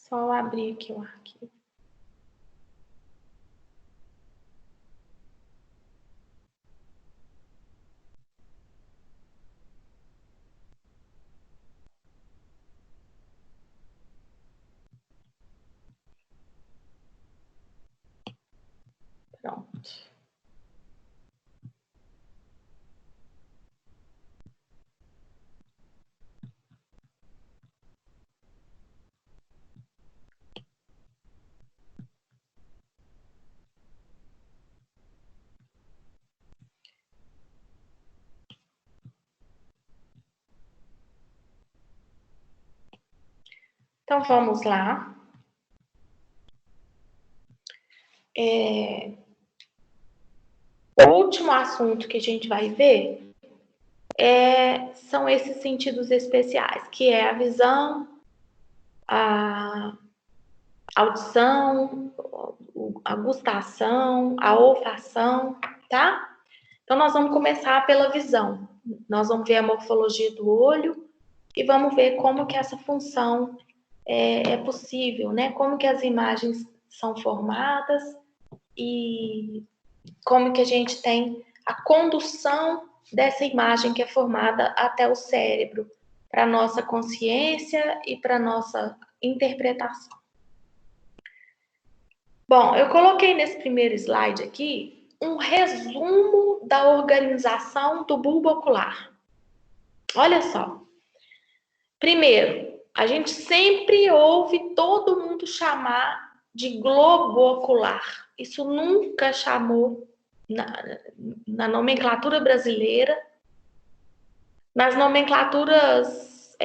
Só abrir aqui o arquivo. Pronto. Então, vamos lá. O último assunto que a gente vai ver são esses sentidos especiais, que é a visão, a audição, a gustação, a olfação, tá? Então, nós vamos começar pela visão. Nós vamos ver a morfologia do olho e vamos ver como que essa função é possível, né? Como que as imagens são formadas e como que a gente tem a condução dessa imagem que é formada até o cérebro, para a nossa consciência e para a nossa interpretação. Bom, eu coloquei nesse primeiro slide aqui um resumo da organização do bulbo ocular. Olha só. Primeiro, a gente sempre ouve todo mundo chamar de globo ocular. Isso nunca chamou na nomenclatura brasileira, nas nomenclaturas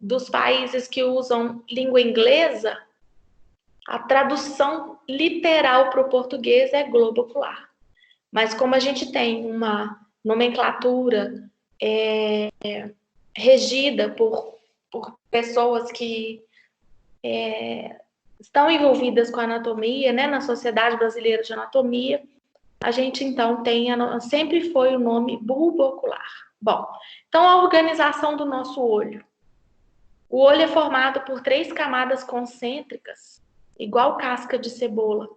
dos países que usam língua inglesa, a tradução literal para o português é globo ocular. Mas como a gente tem uma nomenclatura regida por pessoas que estão envolvidas com a anatomia, né, na Sociedade Brasileira de Anatomia, a gente então sempre foi o nome bulbo ocular. Bom, então a organização do nosso olho. O olho é formado por 3 camadas concêntricas, igual casca de cebola.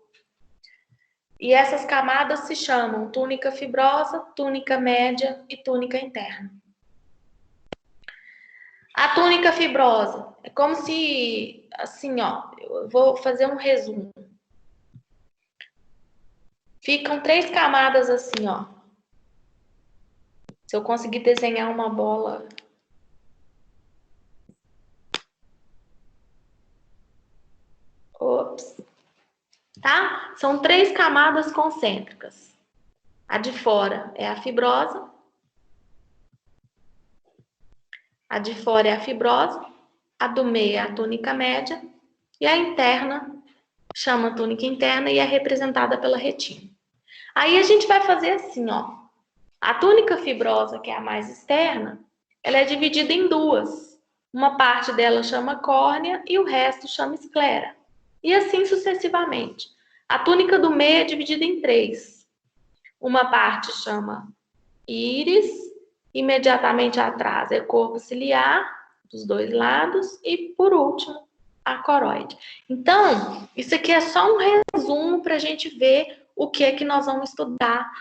E essas camadas se chamam túnica fibrosa, túnica média e túnica interna. A túnica fibrosa é como se, assim, ó, eu vou fazer um resumo. Ficam 3 camadas assim, ó. Se eu conseguir desenhar uma bola. Ops. Tá? São 3 camadas concêntricas. A de fora é a fibrosa. A de fora é a fibrosa. A do meio é a túnica média. E a interna chama túnica interna e é representada pela retina. Aí a gente vai fazer assim, ó. A túnica fibrosa, que é a mais externa, ela é dividida em 2. Uma parte dela chama córnea e o resto chama esclera. E assim sucessivamente. A túnica do meio é dividida em 3. Uma parte chama íris, imediatamente atrás é corpo ciliar, dos 2 lados, e por último, a coroide. Então, isso aqui é só um resumo para a gente ver o que é que nós vamos estudar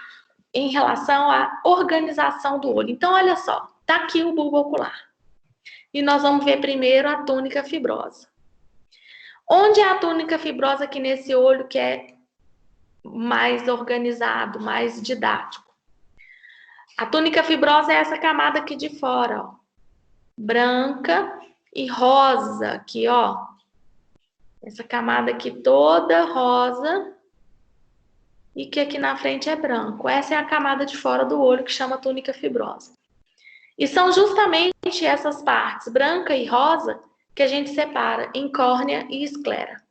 em relação à organização do olho. Então, olha só, tá aqui o bulbo ocular. E nós vamos ver primeiro a túnica fibrosa. Onde é a túnica fibrosa aqui nesse olho que é mais organizado, mais didático? A túnica fibrosa é essa camada aqui de fora, ó. Branca e rosa aqui, ó. Essa camada aqui toda rosa e que aqui na frente é branco. Essa é a camada de fora do olho que chama túnica fibrosa. E são justamente essas partes, branca e rosa, que a gente separa em córnea e esclera.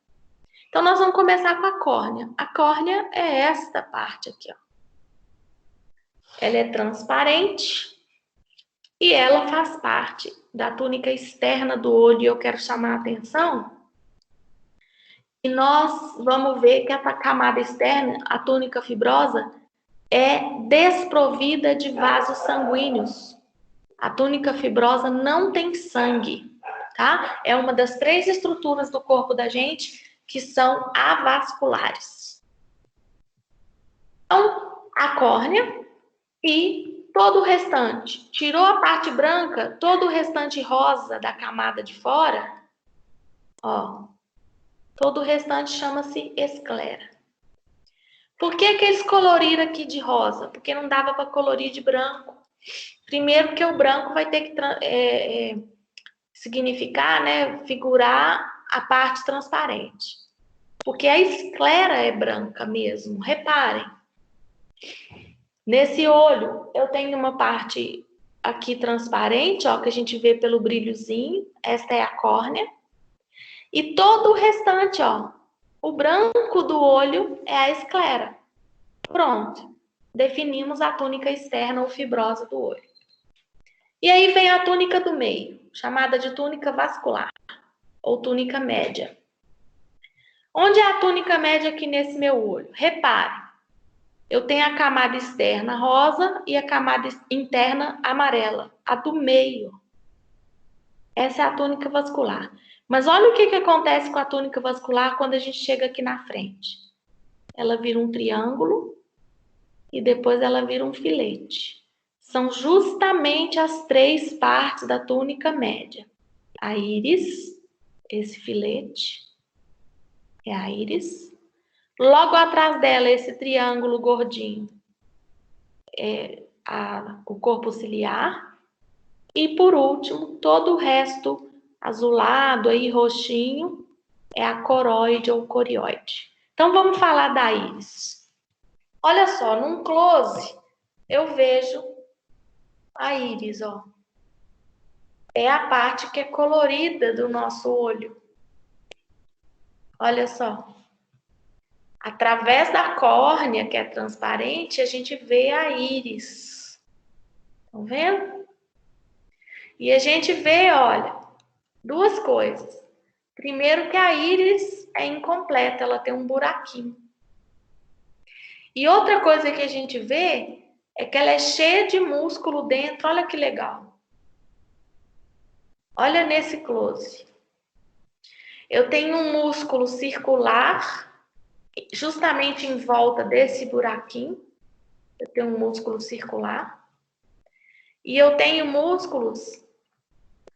Então, nós vamos começar com a córnea. A córnea é esta parte aqui, ó. Ela é transparente e ela faz parte da túnica externa do olho. E eu quero chamar a atenção e nós vamos ver que essa camada externa, a túnica fibrosa, é desprovida de vasos sanguíneos. A túnica fibrosa não tem sangue. tá? É uma das 3 estruturas do corpo da gente que são avasculares. Então, a córnea e todo o restante. Tirou a parte branca, todo o restante rosa da camada de fora, ó, todo o restante chama-se esclera. Por que eles coloriram aqui de rosa? Porque não dava para colorir de branco. Primeiro porque o branco vai ter que significar, né, figurar a parte transparente. Porque a esclera é branca mesmo, reparem. Nesse olho, eu tenho uma parte aqui transparente, ó, que a gente vê pelo brilhozinho. Esta é a córnea. E todo o restante, ó, o branco do olho é a esclera. Pronto. Definimos a túnica externa ou fibrosa do olho. E aí vem a túnica do meio, chamada de túnica vascular, ou túnica média. Onde é a túnica média aqui nesse meu olho? Repare. Eu tenho a camada externa rosa e a camada interna amarela, a do meio. Essa é a túnica vascular. Mas olha o que acontece com a túnica vascular quando a gente chega aqui na frente. Ela vira um triângulo e depois ela vira um filete. São justamente as 3 partes da túnica média. A íris, esse filete, é a íris. Logo atrás dela, esse triângulo gordinho, o corpo ciliar. E por último, todo o resto azulado aí, roxinho, é a coroide ou corióide. Então vamos falar da íris. Olha só, num close, eu vejo a íris, ó. É a parte que é colorida do nosso olho. Olha só. Através da córnea, que é transparente, a gente vê a íris. Estão vendo? E a gente vê, olha, 2 coisas. Primeiro que a íris é incompleta, ela tem um buraquinho. E outra coisa que a gente vê é que ela é cheia de músculo dentro, olha que legal. Olha nesse close. Eu tenho um músculo circular, justamente em volta desse buraquinho. Eu tenho um músculo circular. E eu tenho músculos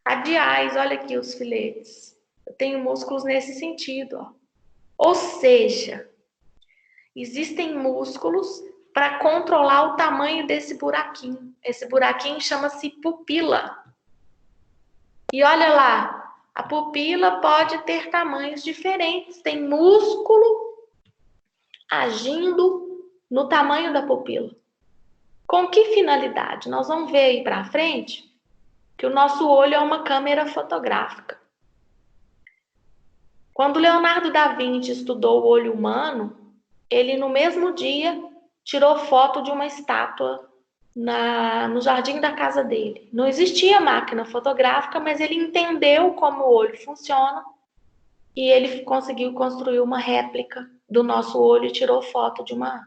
radiais, olha aqui os filetes. Eu tenho músculos nesse sentido, ó. Ou seja, existem músculos para controlar o tamanho desse buraquinho. Esse buraquinho chama-se pupila. E olha lá, a pupila pode ter tamanhos diferentes. Tem músculo agindo no tamanho da pupila. Com que finalidade? Nós vamos ver aí para frente que o nosso olho é uma câmera fotográfica. Quando Leonardo da Vinci estudou o olho humano, ele no mesmo dia tirou foto de uma estátua no jardim da casa dele. Não existia máquina fotográfica, mas ele entendeu como o olho funciona e ele conseguiu construir uma réplica do nosso olho e tirou foto de uma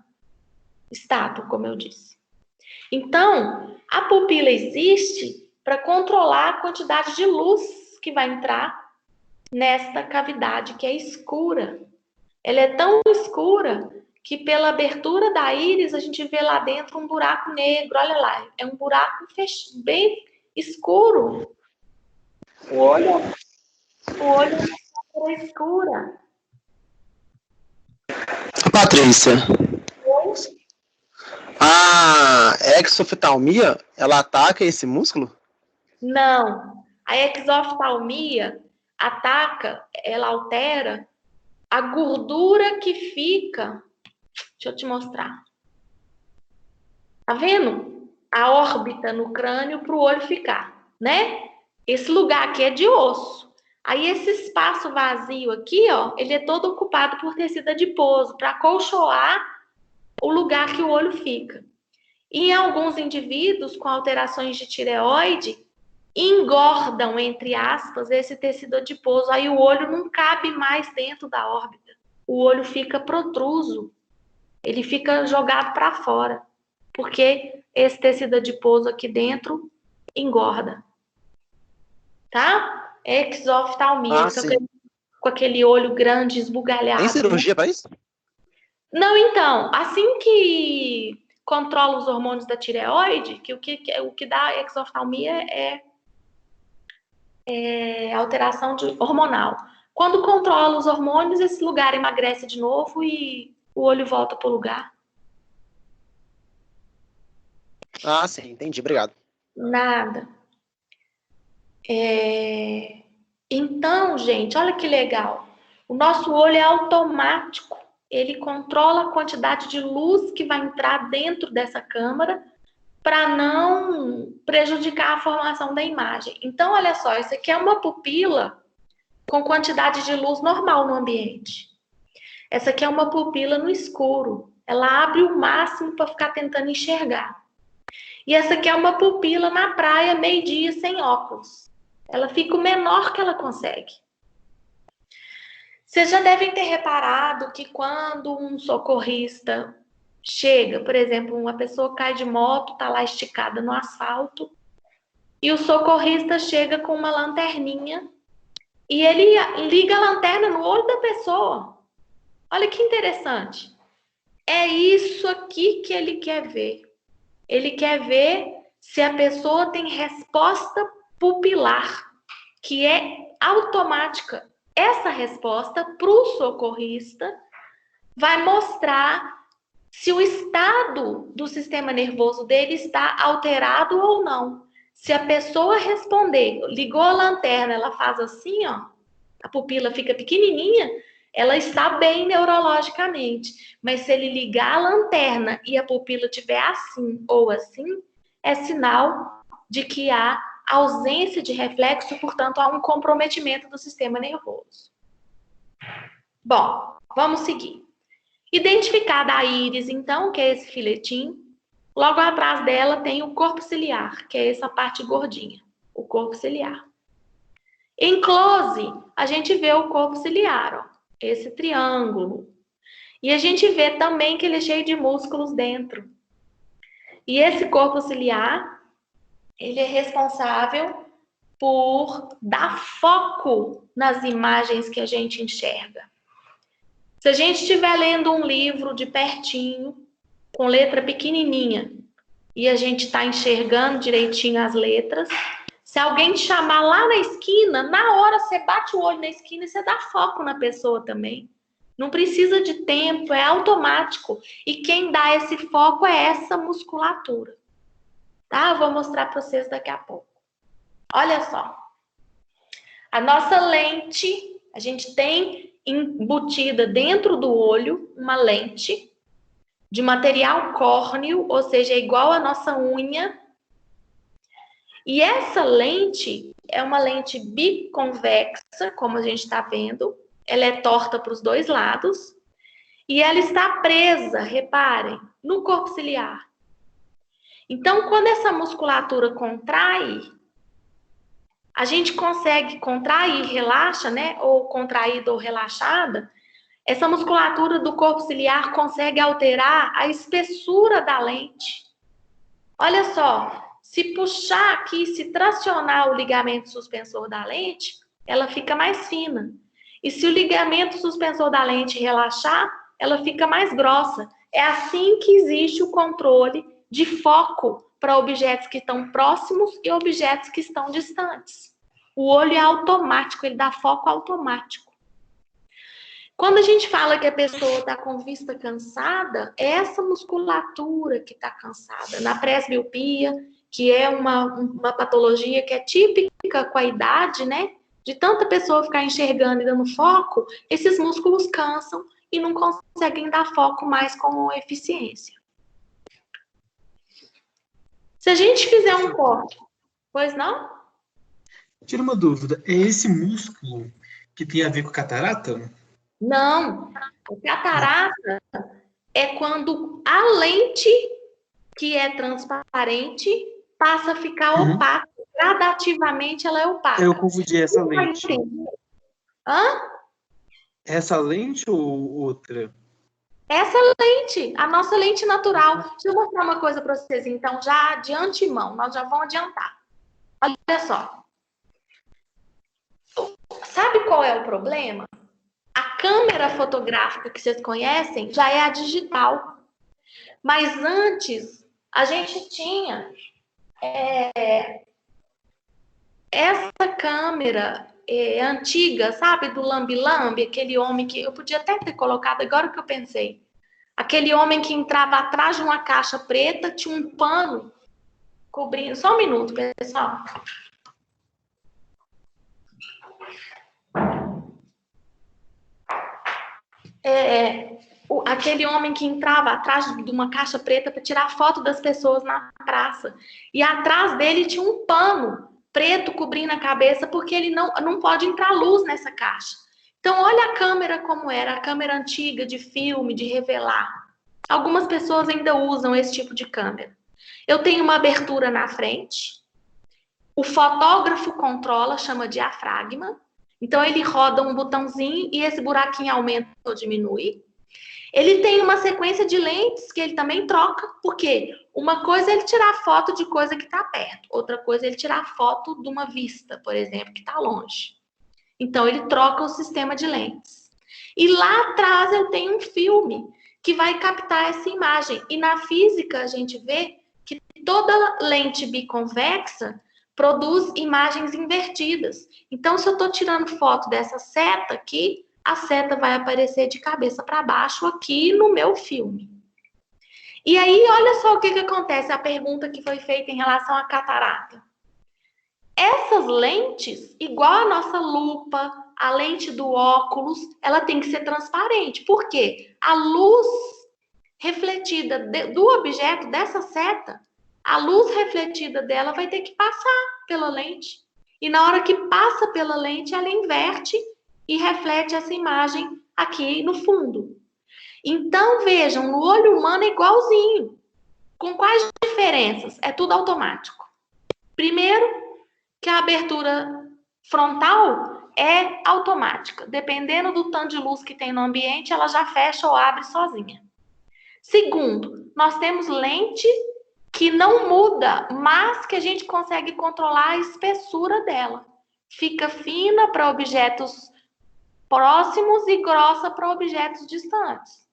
estátua, como eu disse. Então, a pupila existe para controlar a quantidade de luz que vai entrar nesta cavidade que é escura. Ela é tão escura que pela abertura da íris a gente vê lá dentro um buraco negro. Olha lá, é um buraco bem escuro. O olho é uma cor escura. Patrícia, a exoftalmia, ela ataca esse músculo? Não. A exoftalmia ataca, ela altera a gordura que fica. Deixa eu te mostrar. Tá vendo? A órbita no crânio para o olho ficar, né? Esse lugar aqui é de osso. Aí esse espaço vazio aqui, ó, ele é todo ocupado por tecido adiposo para acolchoar o lugar que o olho fica. E em alguns indivíduos com alterações de tireoide, engordam, entre aspas, esse tecido adiposo. Aí o olho não cabe mais dentro da órbita. O olho fica protruso. Ele fica jogado para fora. Porque esse tecido adiposo aqui dentro engorda. Tá? Exoftalmia, Ah, sim. com aquele olho grande, Tem esbugalhado. cirurgia pra isso? Não, então, assim que controla os hormônios da tireoide, que o que dá exoftalmia é alteração hormonal. Quando controla os hormônios, esse lugar emagrece de novo e o olho volta para o lugar. Ah, sim, entendi, obrigado. Nada. Então, gente, olha que legal. O nosso olho é automático. Ele controla a quantidade de luz que vai entrar dentro dessa câmara para não prejudicar a formação da imagem. Então, olha só, isso aqui é uma pupila com quantidade de luz normal no ambiente. Essa aqui é uma pupila no escuro. Ela abre o máximo para ficar tentando enxergar. E essa aqui é uma pupila na praia, meio-dia, sem óculos. Ela fica o menor que ela consegue. Vocês já devem ter reparado que quando um socorrista chega, por exemplo, uma pessoa cai de moto, está lá esticada no asfalto, e o socorrista chega com uma lanterninha e ele liga a lanterna no olho da pessoa. Olha que interessante. É isso aqui que ele quer ver. Ele quer ver se a pessoa tem resposta pupilar, que é automática. Essa resposta para o socorrista vai mostrar se o estado do sistema nervoso dele está alterado ou não. Se a pessoa responder, ligou a lanterna, ela faz assim, ó, a pupila fica pequenininha, ela está bem neurologicamente. Mas se ele ligar a lanterna e a pupila estiver assim ou assim, é sinal de que há ausência de reflexo, portanto, há um comprometimento do sistema nervoso. Bom, vamos seguir. Identificada a íris, então, que é esse filetinho, logo atrás dela tem o corpo ciliar, que é essa parte gordinha, o corpo ciliar. Em close, a gente vê o corpo ciliar, ó, esse triângulo. E a gente vê também que ele é cheio de músculos dentro. E esse corpo ciliar, ele é responsável por dar foco nas imagens que a gente enxerga. Se a gente estiver lendo um livro de pertinho, com letra pequenininha, e a gente está enxergando direitinho as letras, se alguém te chamar lá na esquina, na hora você bate o olho na esquina e você dá foco na pessoa também. Não precisa de tempo, é automático. E quem dá esse foco é essa musculatura. Tá? Eu vou mostrar para vocês daqui a pouco. Olha só. A nossa lente, a gente tem embutida dentro do olho uma lente de material córneo, ou seja, é igual a nossa unha. E essa lente é uma lente biconvexa, como a gente está vendo. Ela é torta para os dois lados. E ela está presa, reparem, no corpo ciliar. Então, quando essa musculatura contrai, a gente consegue contrair, relaxa, né? Ou contraída ou relaxada. Essa musculatura do corpo ciliar consegue alterar a espessura da lente. Olha só, se puxar aqui, se tracionar o ligamento suspensor da lente, ela fica mais fina. E se o ligamento suspensor da lente relaxar, ela fica mais grossa. É assim que existe o controle de foco para objetos que estão próximos e objetos que estão distantes. O olho é automático, ele dá foco automático. Quando a gente fala que a pessoa está com vista cansada, é essa musculatura que está cansada. Na presbiopia, que é uma patologia que é típica com a idade, né? De tanta pessoa ficar enxergando e dando foco, esses músculos cansam e não conseguem dar foco mais com eficiência. Se a gente fizer um corte, pois não? Tira uma dúvida, é esse músculo que tem a ver com catarata? Não. A catarata é quando a lente, que é transparente, passa a ficar opaca. Gradativamente ela é opaca. Eu confundi essa Vai lente. entender. Hã? Essa lente ou outra? Essa lente, a nossa lente natural. Deixa eu mostrar uma coisa para vocês, então, já de antemão. Nós já vamos adiantar. Olha só. qual é o problema? A câmera fotográfica que vocês conhecem já é a digital. Mas antes, a gente tinha essa câmera antiga, sabe? Do lambe-lambe, aquele homem que... Eu podia até ter colocado, agora que eu pensei. Aquele homem que entrava atrás de uma caixa preta, tinha um pano cobrindo... Só um minuto, pessoal. Aquele homem que entrava atrás de uma caixa preta para tirar foto das pessoas na praça. E atrás dele tinha um pano preto cobrindo a cabeça, porque ele não pode entrar luz nessa caixa. Então, olha a câmera como era, a câmera antiga de filme, de revelar. Algumas pessoas ainda usam esse tipo de câmera. Eu tenho uma abertura na frente. O fotógrafo controla, chama diafragma. Então, ele roda um botãozinho e esse buraquinho aumenta ou diminui. Ele tem uma sequência de lentes que ele também troca, porque uma coisa é ele tirar foto de coisa que está perto, outra coisa é ele tirar foto de uma vista, por exemplo, que está longe. Então, ele troca o sistema de lentes. E lá atrás eu tenho um filme que vai captar essa imagem. E na física a gente vê que toda lente biconvexa produz imagens invertidas. Então, se eu estou tirando foto dessa seta aqui, a seta vai aparecer de cabeça para baixo aqui no meu filme. E aí, olha só o que acontece, a pergunta que foi feita em relação à catarata. Essas lentes, igual a nossa lupa, a lente do óculos, ela tem que ser transparente. Por quê? A luz refletida do objeto, dessa seta, a luz refletida dela vai ter que passar pela lente. E na hora que passa pela lente, ela inverte e reflete essa imagem aqui no fundo. Então, vejam, no olho humano é igualzinho. Com quais diferenças? É tudo automático. Primeiro, que a abertura frontal é automática. Dependendo do tanto de luz que tem no ambiente, ela já fecha ou abre sozinha. Segundo, nós temos lente que não muda, mas que a gente consegue controlar a espessura dela. Fica fina para objetos próximos e grossa para objetos distantes.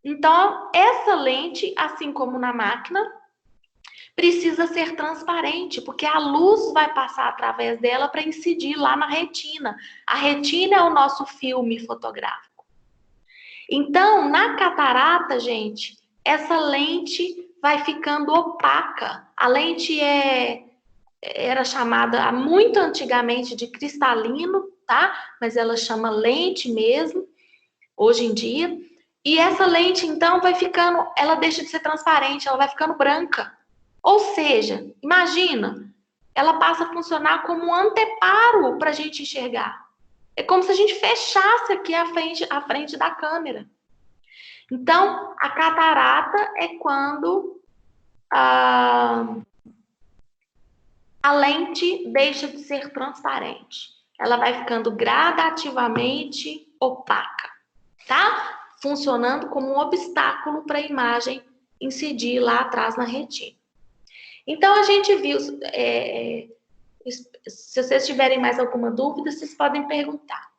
Então, essa lente, assim como na máquina, precisa ser transparente, porque a luz vai passar através dela para incidir lá na retina. A retina é o nosso filme fotográfico. Então, na catarata, gente, essa lente vai ficando opaca. A lente era chamada muito antigamente de cristalino, tá? Mas ela chama lente mesmo, hoje em dia. E essa lente, então, vai ficando, ela deixa de ser transparente, ela vai ficando branca. Ou seja, imagina, ela passa a funcionar como um anteparo para a gente enxergar. É como se a gente fechasse aqui a frente da câmera. Então, a catarata é quando a lente deixa de ser transparente. Ela vai ficando gradativamente opaca, tá? Funcionando como um obstáculo para a imagem incidir lá atrás na retina. Então, a gente viu... se vocês tiverem mais alguma dúvida, vocês podem perguntar.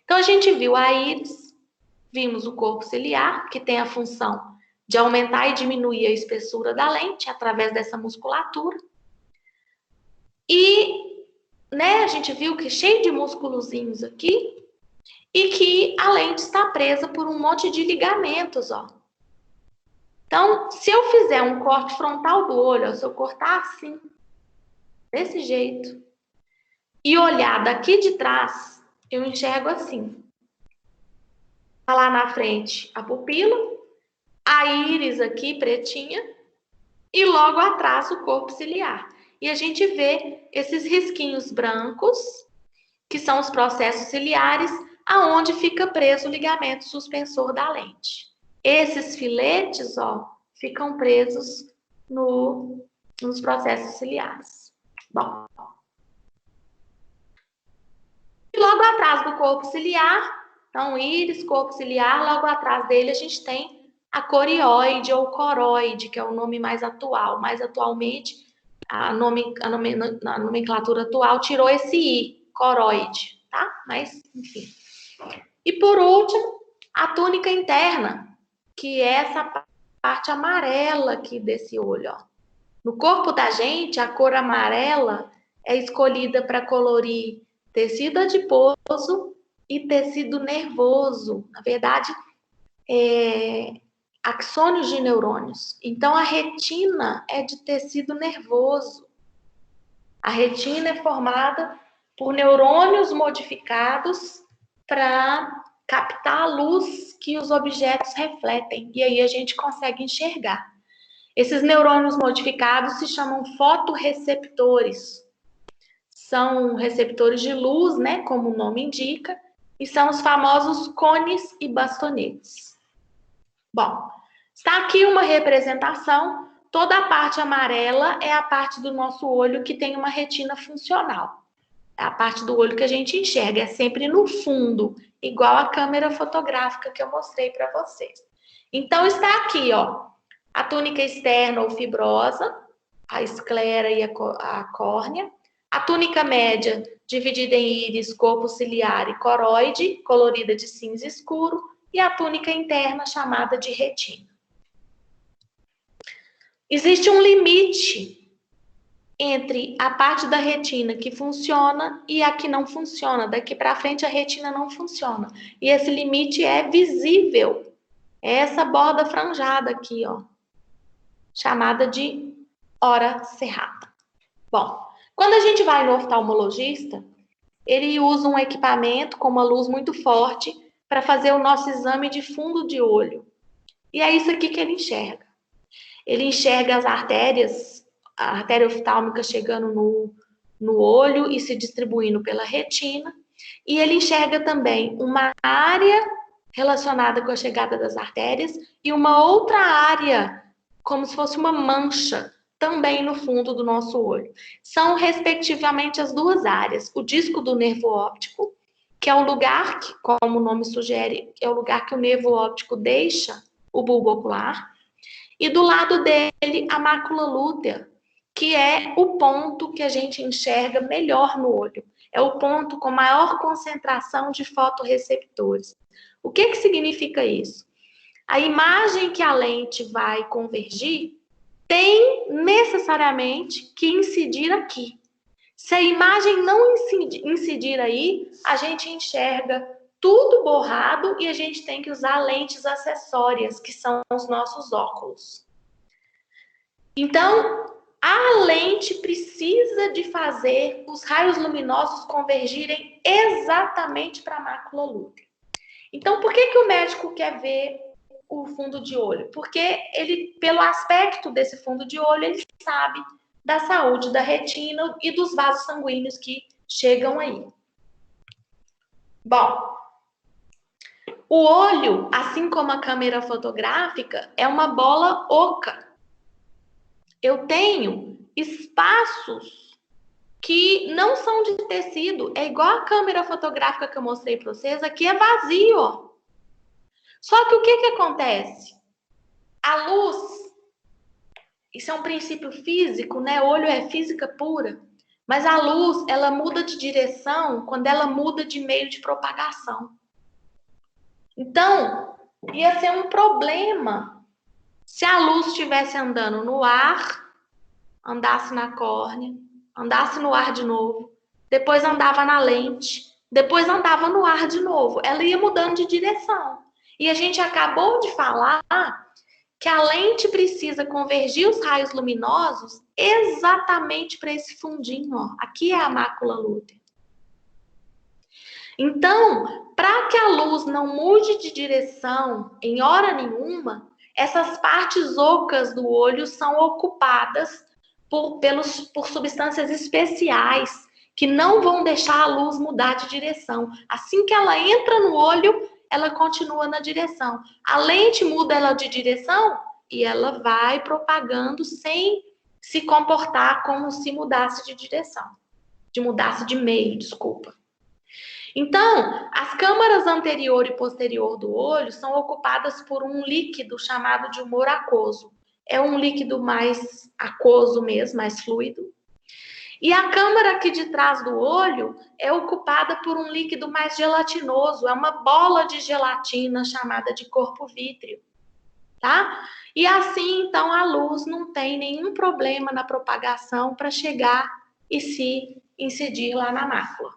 Então, a gente viu a íris, vimos o corpo ciliar, que tem a função de aumentar e diminuir a espessura da lente através dessa musculatura. E, né, a gente viu que é cheio de músculozinhos aqui e que a lente está presa por um monte de ligamentos, ó. Então, se eu fizer um corte frontal do olho, ó, se eu cortar assim, desse jeito, e olhar daqui de trás, eu enxergo assim. Tá lá na frente a pupila, a íris aqui pretinha e logo atrás o corpo ciliar. E a gente vê esses risquinhos brancos, que são os processos ciliares, aonde fica preso o ligamento suspensor da lente. Esses filetes, ó, ficam presos nos processos ciliares. Bom. E logo atrás do corpo ciliar, então íris, corpo ciliar, logo atrás dele a gente tem a corióide ou coroide, que é o nome mais atual. Mais atualmente, a nomenclatura atual tirou esse I, coroide, tá? Mas, enfim. E por último, a túnica interna, que é essa parte amarela aqui desse olho, ó. No corpo da gente, a cor amarela é escolhida para colorir tecido adiposo e tecido nervoso. Na verdade, axônios de neurônios. Então, a retina é de tecido nervoso. A retina é formada por neurônios modificados para captar a luz que os objetos refletem. E aí a gente consegue enxergar. Esses neurônios modificados se chamam fotorreceptores. São receptores de luz, né, como o nome indica, e são os famosos cones e bastonetes. Bom, está aqui uma representação. Toda a parte amarela é a parte do nosso olho que tem uma retina funcional. É a parte do olho que a gente enxerga, é sempre no fundo, igual a câmera fotográfica que eu mostrei para vocês. Então, está aqui, ó, a túnica externa ou fibrosa, a esclera e a córnea. A túnica média, dividida em íris, corpo ciliar e coroide, colorida de cinza escuro. E a túnica interna, chamada de retina. Existe um limite entre a parte da retina que funciona e a que não funciona. Daqui para frente, a retina não funciona. E esse limite é visível. É essa borda franjada aqui, ó, chamada de hora cerrada. Bom, quando a gente vai no oftalmologista, ele usa um equipamento com uma luz muito forte para fazer o nosso exame de fundo de olho. E é isso aqui que ele enxerga. Ele enxerga as artérias, a artéria oftálmica chegando no olho e se distribuindo pela retina. E ele enxerga também uma área relacionada com a chegada das artérias e uma outra área, como se fosse uma mancha, também no fundo do nosso olho. São, respectivamente, as duas áreas. O disco do nervo óptico, que é o lugar que, como o nome sugere, é o lugar que o nervo óptico deixa o bulbo ocular. E do lado dele, a mácula lútea, que é o ponto que a gente enxerga melhor no olho. É o ponto com maior concentração de fotorreceptores. O que significa isso? A imagem que a lente vai convergir tem necessariamente que incidir aqui. Se a imagem não incidir aí, a gente enxerga tudo borrado e a gente tem que usar lentes acessórias, que são os nossos óculos. Então, a lente precisa de fazer os raios luminosos convergirem exatamente para a mácula lútea. Então, por que o médico quer ver o fundo de olho? Porque ele, pelo aspecto desse fundo de olho, ele sabe da saúde da retina e dos vasos sanguíneos que chegam aí. Bom, o olho, assim como a câmera fotográfica, é uma bola oca. Eu tenho espaços que não são de tecido, é igual a câmera fotográfica que eu mostrei para vocês, aqui é vazio, ó. Só que o que acontece? A luz, isso é um princípio físico, né? O olho é física pura, mas a luz, ela muda de direção quando ela muda de meio de propagação. Então, ia ser um problema se a luz estivesse andando no ar, andasse na córnea, andasse no ar de novo, depois andava na lente, depois andava no ar de novo. Ela ia mudando de direção. E a gente acabou de falar que a lente precisa convergir os raios luminosos exatamente para esse fundinho, ó. Aqui é a mácula lútea. Então, para que a luz não mude de direção em hora nenhuma, essas partes ocas do olho são ocupadas por substâncias especiais que não vão deixar a luz mudar de direção. Assim que ela entra no olho, ela continua na direção. A lente muda ela de direção e ela vai propagando sem se comportar como se mudasse de direção. Mudasse de meio, desculpa. Então, as câmaras anterior e posterior do olho são ocupadas por um líquido chamado de humor aquoso. É um líquido mais aquoso mesmo, mais fluido. E a câmara aqui de trás do olho é ocupada por um líquido mais gelatinoso, é uma bola de gelatina chamada de corpo vítreo, tá? E assim, então, a luz não tem nenhum problema na propagação para chegar e se incidir lá na mácula.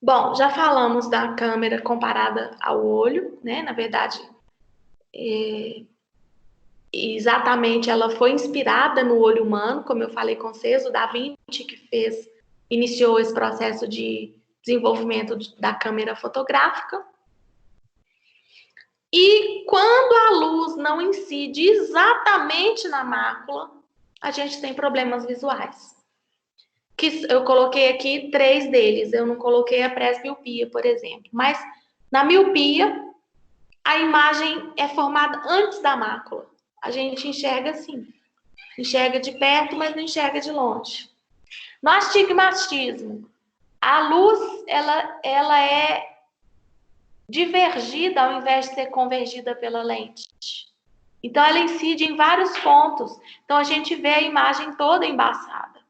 Bom, já falamos da câmera comparada ao olho, né? Na verdade, exatamente ela foi inspirada no olho humano, como eu falei com vocês, o Da Vinci que iniciou esse processo de desenvolvimento da câmera fotográfica. E quando a luz não incide exatamente na mácula, a gente tem problemas visuais. Que eu coloquei aqui 3 deles, eu não coloquei a presbiopia, por exemplo. Mas na miopia, a imagem é formada antes da mácula. A gente enxerga assim, enxerga de perto, mas não enxerga de longe. No astigmatismo, a luz ela é divergida ao invés de ser convergida pela lente. Então, ela incide em vários pontos. Então, a gente vê a imagem toda embaçada.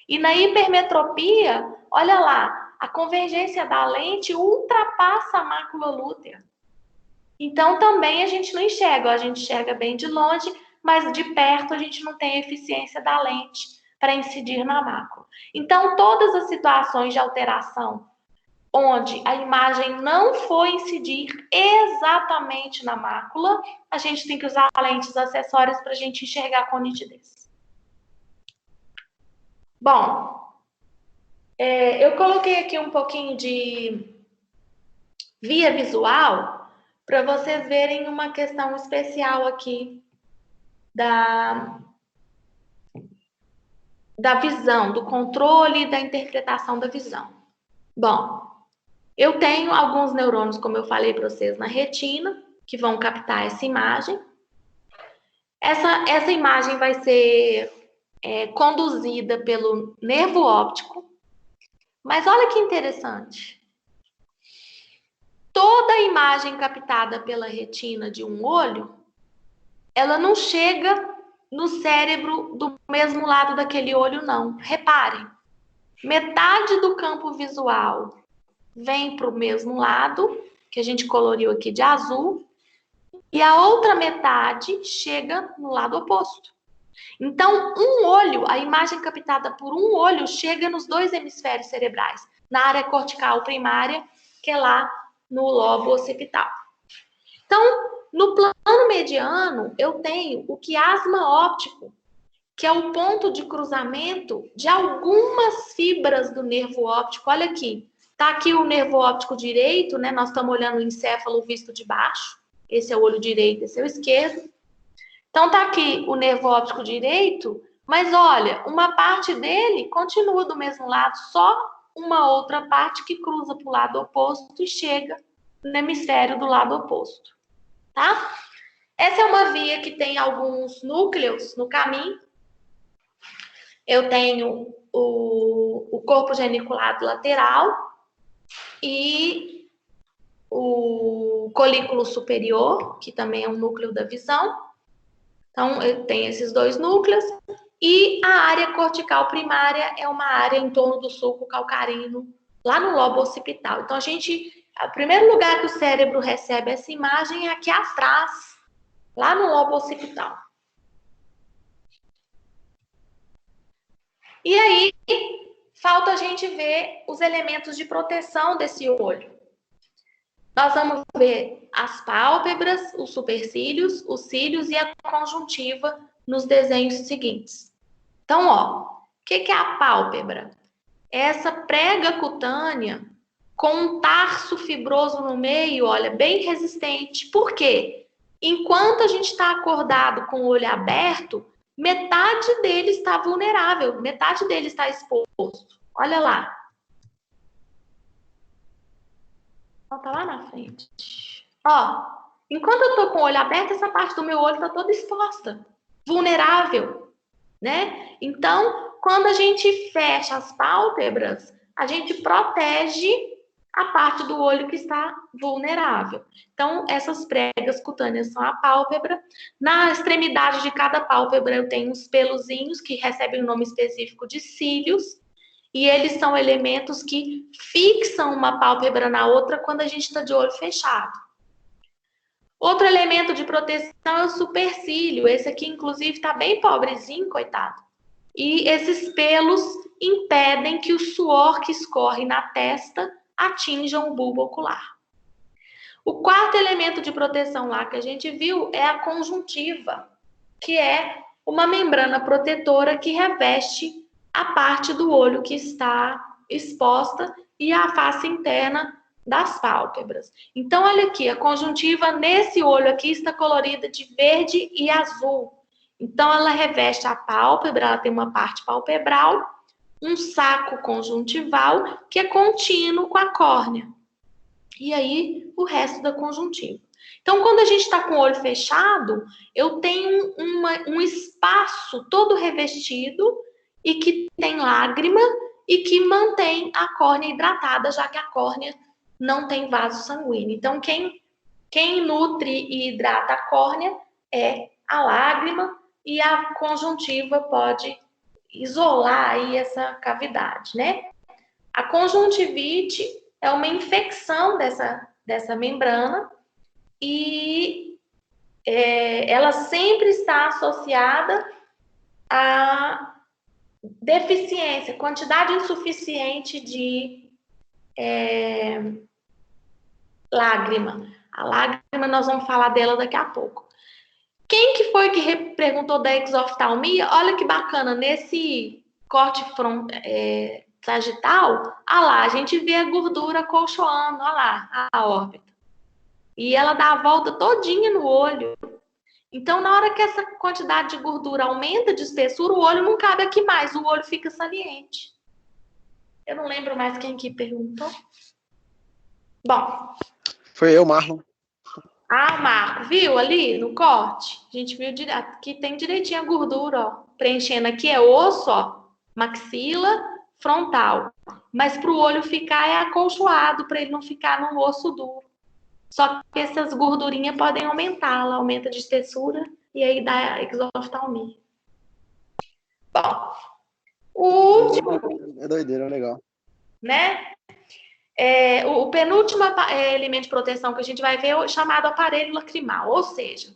E na hipermetropia, olha lá, a convergência da lente ultrapassa a mácula lútea. Então, também a gente não enxerga. A gente enxerga bem de longe, mas de perto a gente não tem a eficiência da lente para incidir na mácula. Então, todas as situações de alteração onde a imagem não foi incidir exatamente na mácula, a gente tem que usar lentes acessórias para a gente enxergar com nitidez. Bom, eu coloquei aqui um pouquinho de via visual para vocês verem uma questão especial aqui da visão, do controle e da interpretação da visão. Bom, eu tenho alguns neurônios, como eu falei para vocês, na retina, que vão captar essa imagem. Essa imagem vai ser conduzida pelo nervo óptico. Mas olha que interessante. Toda a imagem captada pela retina de um olho, ela não chega no cérebro do mesmo lado daquele olho, não. Reparem, metade do campo visual vem para o mesmo lado, que a gente coloriu aqui de azul, e a outra metade chega no lado oposto. Então, um olho, a imagem captada por um olho chega nos 2 hemisférios cerebrais, na área cortical primária, que é lá no lobo occipital. Então, no plano mediano, eu tenho o quiasma óptico, que é o ponto de cruzamento de algumas fibras do nervo óptico. Olha aqui, tá aqui o nervo óptico direito, né? Nós estamos olhando o encéfalo visto de baixo. Esse é o olho direito, esse é o esquerdo. Então, tá aqui o nervo óptico direito, mas olha, uma parte dele continua do mesmo lado, só uma outra parte que cruza para o lado oposto e chega no hemisfério do lado oposto, tá? Essa é uma via que tem alguns núcleos no caminho. Eu tenho o corpo geniculado lateral e o colículo superior, que também é um núcleo da visão. Então, eu tenho esses 2 núcleos. E a área cortical primária é uma área em torno do sulco calcarino, lá no lobo occipital. Então, o primeiro lugar que o cérebro recebe essa imagem é aqui atrás, lá no lobo occipital. E aí, falta a gente ver os elementos de proteção desse olho. Nós vamos ver as pálpebras, os supercílios, os cílios e a conjuntiva nos desenhos seguintes. Então, ó, o que é a pálpebra? Essa prega cutânea com um tarso fibroso no meio, olha, bem resistente. Por quê? Enquanto a gente está acordado com o olho aberto, metade dele está vulnerável, metade dele está exposto. Olha lá. Tá lá na frente. Ó, enquanto eu tô com o olho aberto, essa parte do meu olho tá toda exposta, vulnerável, né? Então, quando a gente fecha as pálpebras, a gente protege a parte do olho que está vulnerável. Então, essas pregas cutâneas são a pálpebra. Na extremidade de cada pálpebra eu tenho uns peluzinhos que recebem o nome específico de cílios, e eles são elementos que fixam uma pálpebra na outra quando a gente está de olho fechado. Outro elemento de proteção é o supercílio. Esse aqui, inclusive, está bem pobrezinho, coitado. E esses pelos impedem que o suor que escorre na testa atinja o bulbo ocular. O quarto elemento de proteção lá que a gente viu é a conjuntiva, que é uma membrana protetora que reveste a parte do olho que está exposta e a face interna das pálpebras. Então, olha aqui, a conjuntiva nesse olho aqui está colorida de verde e azul. Então, ela reveste a pálpebra, ela tem uma parte palpebral, um saco conjuntival que é contínuo com a córnea. E aí, o resto da conjuntiva. Então, quando a gente está com o olho fechado, eu tenho um espaço todo revestido e que tem lágrima e que mantém a córnea hidratada, já que a córnea não tem vaso sanguíneo. Então, quem nutre e hidrata a córnea é a lágrima, e a conjuntiva pode isolar aí essa cavidade, né? A conjuntivite é uma infecção dessa membrana e ela sempre está associada a deficiência, quantidade insuficiente de lágrima. A lágrima, nós vamos falar dela daqui a pouco. Quem que foi que perguntou da exoftalmia? Olha que bacana, nesse corte sagital, olha lá, a gente vê a gordura colchoando, olha lá, a órbita. E ela dá a volta todinha no olho. Então, na hora que essa quantidade de gordura aumenta de espessura, o olho não cabe aqui mais, o olho fica saliente. Eu não lembro mais quem que perguntou. Bom. Foi eu, Marlon. Ah, Marco, viu ali no corte? A gente viu que tem direitinho a gordura, ó. Preenchendo aqui é osso, ó, maxila, frontal. Mas para o olho ficar é acolchoado, para ele não ficar num osso duro. Só que essas gordurinhas podem aumentar, ela aumenta de espessura e aí dá exoftalmia. Bom, o último... É doideira, é legal. Né? O penúltimo elemento de proteção que a gente vai ver é o chamado aparelho lacrimal, ou seja,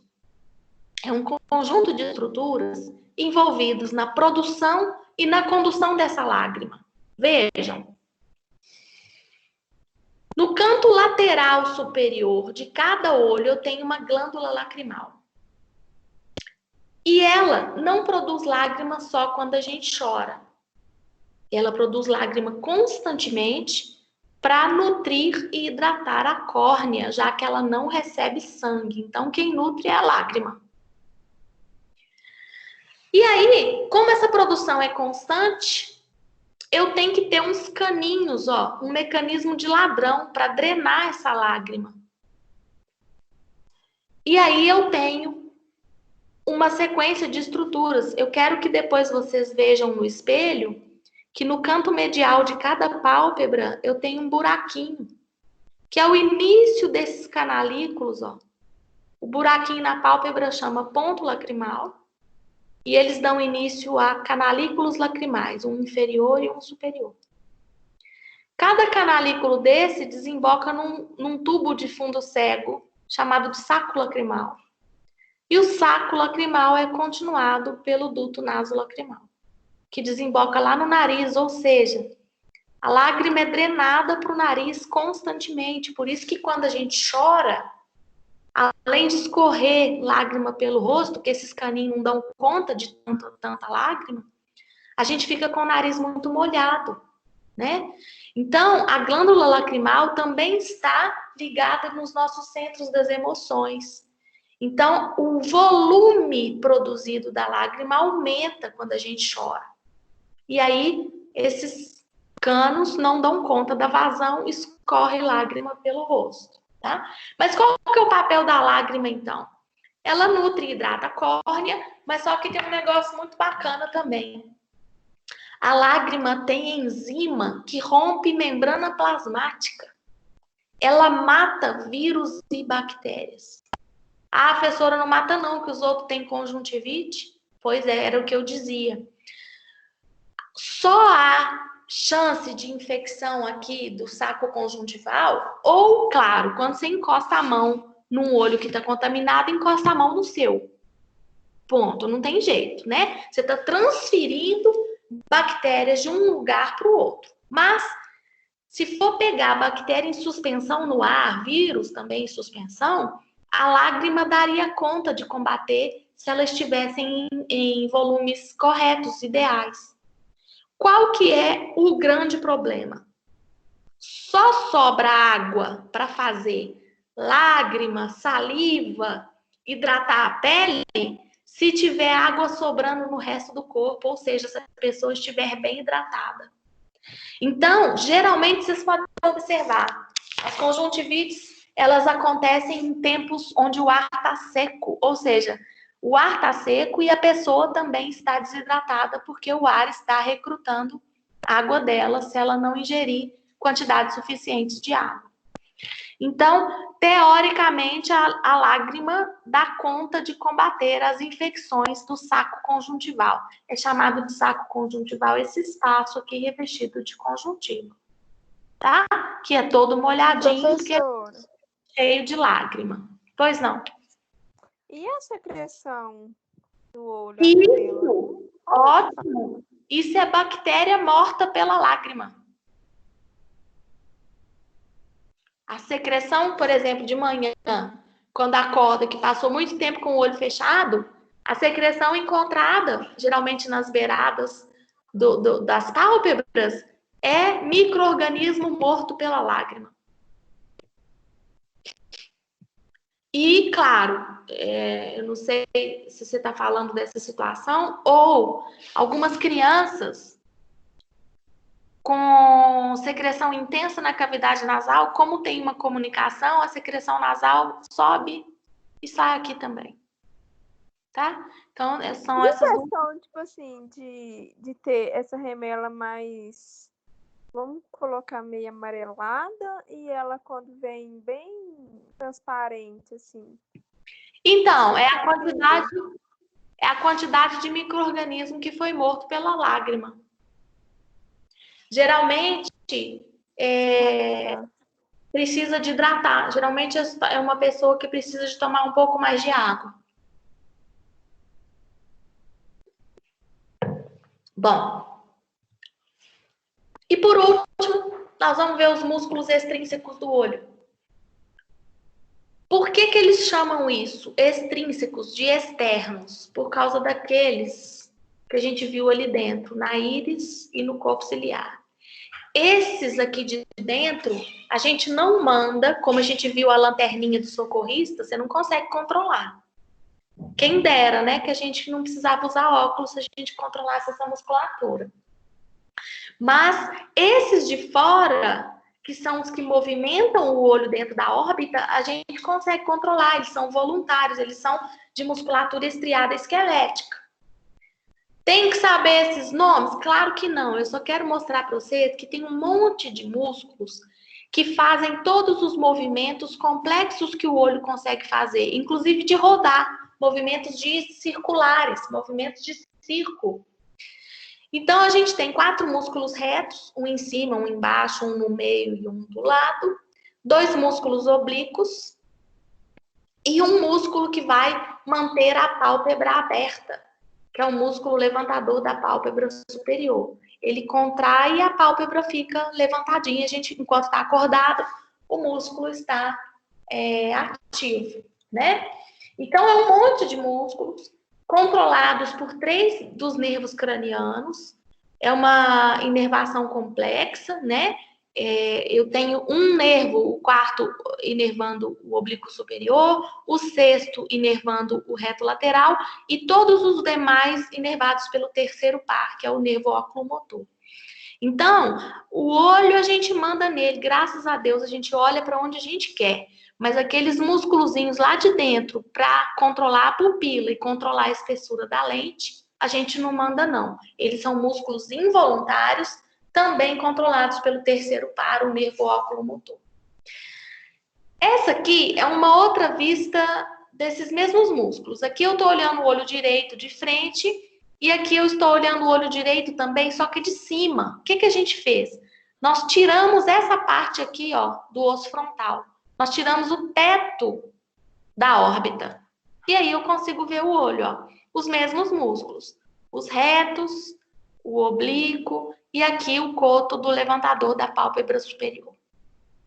é um conjunto de estruturas envolvidos na produção e na condução dessa lágrima. Vejam, no canto lateral superior de cada olho eu tenho uma glândula lacrimal. E ela não produz lágrima só quando a gente chora. Ela produz lágrima constantemente para nutrir e hidratar a córnea, já que ela não recebe sangue. Então, quem nutre é a lágrima. E aí, como essa produção é constante, eu tenho que ter uns caninhos, ó, um mecanismo de ladrão para drenar essa lágrima. E aí eu tenho uma sequência de estruturas. Eu quero que depois vocês vejam no espelho que no canto medial de cada pálpebra eu tenho um buraquinho, que é o início desses canalículos, ó. O buraquinho na pálpebra chama ponto lacrimal, e eles dão início a canalículos lacrimais, um inferior e um superior. Cada canalículo desse desemboca num tubo de fundo cego, chamado de saco lacrimal. E o saco lacrimal é continuado pelo duto nasolacrimal, que desemboca lá no nariz, ou seja, a lágrima é drenada para o nariz constantemente. Por isso que quando a gente chora, além de escorrer lágrima pelo rosto, que esses caninhos não dão conta de tanta lágrima, a gente fica com o nariz muito molhado, né? Então, a glândula lacrimal também está ligada nos nossos centros das emoções. Então, o volume produzido da lágrima aumenta quando a gente chora. E aí, esses canos não dão conta da vazão, escorre lágrima pelo rosto, tá? Mas qual que é o papel da lágrima, então? Ela nutre e hidrata a córnea, mas só que tem um negócio muito bacana também. A lágrima tem enzima que rompe membrana plasmática. ela mata vírus e bactérias. Ah, professora, não mata não, que os outros têm conjuntivite? Pois é, era o que eu dizia. Só há chance de infecção aqui do saco conjuntival, ou, claro, quando você encosta a mão num olho que está contaminado, encosta a mão no seu. Ponto, não tem jeito, né? Você está transferindo bactérias de um lugar para o outro. Mas, se for pegar bactéria em suspensão no ar, vírus também em suspensão, a lágrima daria conta de combater se elas estivessem em volumes corretos, ideais. Qual que é o grande problema? Só sobra água para fazer lágrima, saliva, hidratar a pele, se tiver água sobrando no resto do corpo, ou seja, se a pessoa estiver bem hidratada. Então, geralmente, vocês podem observar, as conjuntivites, elas acontecem em tempos onde o ar está seco, ou seja, o ar está seco e a pessoa também está desidratada, porque o ar está recrutando água dela se ela não ingerir quantidades suficientes de água. Então, teoricamente, a lágrima dá conta de combater as infecções do saco conjuntival. É chamado de saco conjuntival esse espaço aqui revestido de conjuntivo, tá? Que é todo molhadinho, porque é cheio de lágrima. Pois não? E a secreção do olho? Isso! Ótimo! Isso é bactéria morta pela lágrima. A secreção, por exemplo, de manhã, quando acorda, que passou muito tempo com o olho fechado, a secreção encontrada, geralmente nas beiradas das pálpebras, é micro-organismo morto pela lágrima. E, claro, eu não sei se você está falando dessa situação, ou algumas crianças com secreção intensa na cavidade nasal, como tem uma comunicação, a secreção nasal sobe e sai aqui também. Tá? Então, são essas duas. Questão, tipo assim, de ter essa remela mais, vamos colocar meio amarelada, e ela quando vem bem transparente, assim. Então, é a quantidade de micro-organismo que foi morto pela lágrima. Geralmente, precisa de hidratar. Geralmente é uma pessoa que precisa de tomar um pouco mais de água. Bom. E por último, nós vamos ver os músculos extrínsecos do olho. Por que eles chamam isso, extrínsecos, de externos? Por causa daqueles que a gente viu ali dentro, na íris e no corpo ciliar. Esses aqui de dentro, a gente não manda, como a gente viu a lanterninha do socorrista, você não consegue controlar. Quem dera, né, que a gente não precisava usar óculos se a gente controlasse essa musculatura. Mas esses de fora, que são os que movimentam o olho dentro da órbita, a gente consegue controlar, eles são voluntários, eles são de musculatura estriada esquelética. Tem que saber esses nomes? Claro que não. Eu só quero mostrar para vocês que tem um monte de músculos que fazem todos os movimentos complexos que o olho consegue fazer, inclusive de rodar, movimentos circulares, movimentos de círculo. Então, a gente tem 4 músculos retos, um em cima, um embaixo, um no meio e um do lado, 2 músculos oblíquos e um músculo que vai manter a pálpebra aberta, que é o músculo levantador da pálpebra superior. Ele contrai e a pálpebra fica levantadinha. A gente, enquanto está acordado, o músculo está ativo, né? Então, é um monte de músculos controlados por 3 dos nervos cranianos. É uma inervação complexa, né? Eu tenho um nervo, o 4º inervando o oblíquo superior, o 6º inervando o reto lateral e todos os demais inervados pelo 3º par, que é o nervo oculomotor. Então, o olho a gente manda nele, graças a Deus a gente olha para onde a gente quer, mas aqueles musculozinhos lá de dentro para controlar a pupila e controlar a espessura da lente, a gente não manda não. Eles são músculos involuntários, também controlados pelo 3º par, o nervo oculomotor. Essa aqui é uma outra vista desses mesmos músculos. Aqui eu estou olhando o olho direito de frente e aqui eu estou olhando o olho direito também, só que de cima. O que que a gente fez? Nós tiramos essa parte aqui, ó, do osso frontal. Nós tiramos o teto da órbita. E aí eu consigo ver o olho, ó. Os mesmos músculos. Os retos, o oblíquo e aqui o coto do levantador da pálpebra superior.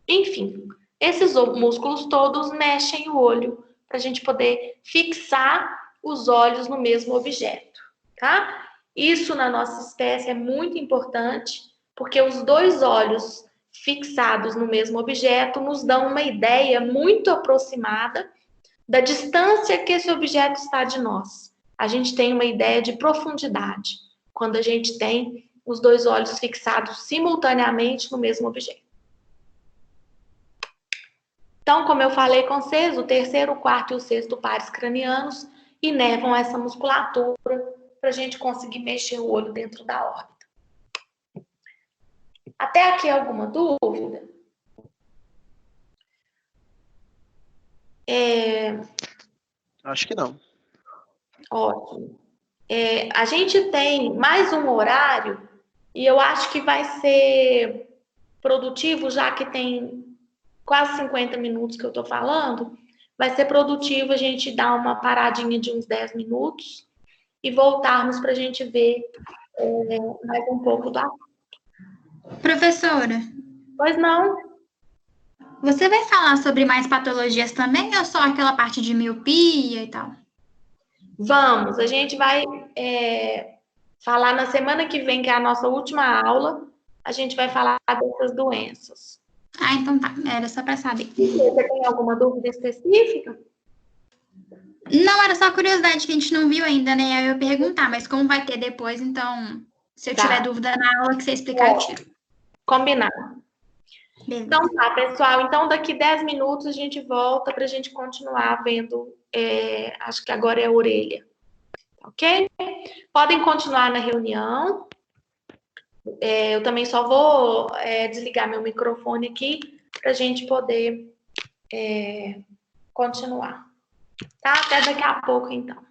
Enfim, esses músculos todos mexem o olho para a gente poder fixar os olhos no mesmo objeto, tá? Isso na nossa espécie é muito importante, porque os dois olhos fixados no mesmo objeto nos dão uma ideia muito aproximada da distância que esse objeto está de nós. A gente tem uma ideia de profundidade quando a gente tem os dois olhos fixados simultaneamente no mesmo objeto. Então, como eu falei com vocês, o terceiro, o quarto e o sexto pares cranianos inervam essa musculatura para a gente conseguir mexer o olho dentro da órbita. Até aqui alguma dúvida? Acho que não. Ótimo. A gente tem mais um horário e eu acho que vai ser produtivo, já que tem quase 50 minutos que eu estou falando, vai ser produtivo a gente dar uma paradinha de uns 10 minutos e voltarmos para a gente ver mais um pouco da... Professora, Pois não? você vai falar sobre mais patologias também ou só aquela parte de miopia e tal? Vamos, a gente vai falar na semana que vem, que é a nossa última aula, a gente vai falar dessas doenças. Ah, então tá. Era só para saber. Você tem alguma dúvida específica? Não, era só curiosidade que a gente não viu ainda, né? Aí eu ia perguntar, mas como vai ter depois, então, se eu tiver dúvida na aula que você explicar, eu tiro. Combinado. Beleza. Então tá, pessoal. Então daqui 10 minutos a gente volta para a gente continuar vendo, acho que agora é a orelha. Ok? Podem continuar na reunião. Eu também só vou desligar meu microfone aqui para a gente poder continuar. Tá? Até daqui a pouco, então.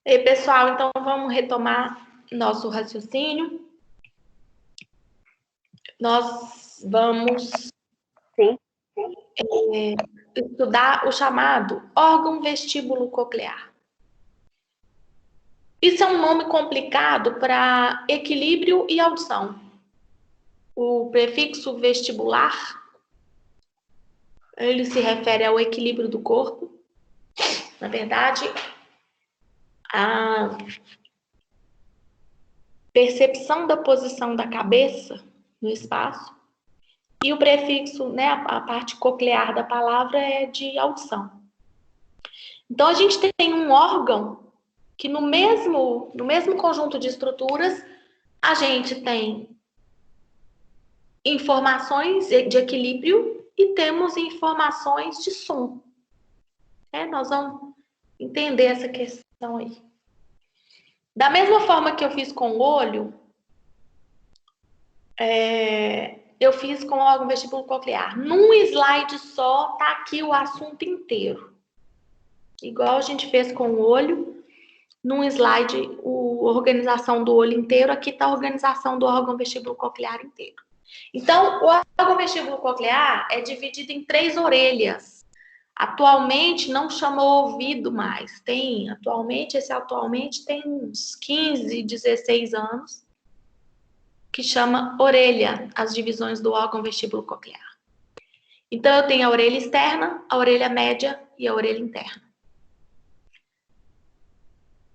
E pessoal, então vamos retomar nosso raciocínio. Nós vamos estudar o chamado órgão vestíbulo coclear. Isso é um nome complicado para equilíbrio e audição. O prefixo vestibular, ele se refere ao equilíbrio do corpo. Na verdade, a percepção da posição da cabeça no espaço. E o prefixo, né, a parte coclear da palavra é de audição. Então, a gente tem um órgão que no mesmo conjunto de estruturas, a gente tem informações de equilíbrio e temos informações de som. Nós vamos entender essa questão aí. Da mesma forma que eu fiz com o olho, eu fiz com o órgão vestíbulo coclear. Num slide só, tá aqui o assunto inteiro. Igual a gente fez com o olho, num slide, a organização do olho inteiro, aqui tá a organização do órgão vestíbulo coclear inteiro. Então, o órgão vestíbulo coclear é dividido em 3 orelhas. Atualmente, não chama ouvido mais. Atualmente tem uns 15, 16 anos, que chama orelha, as divisões do órgão vestíbulo coclear. Então, eu tenho a orelha externa, a orelha média e a orelha interna.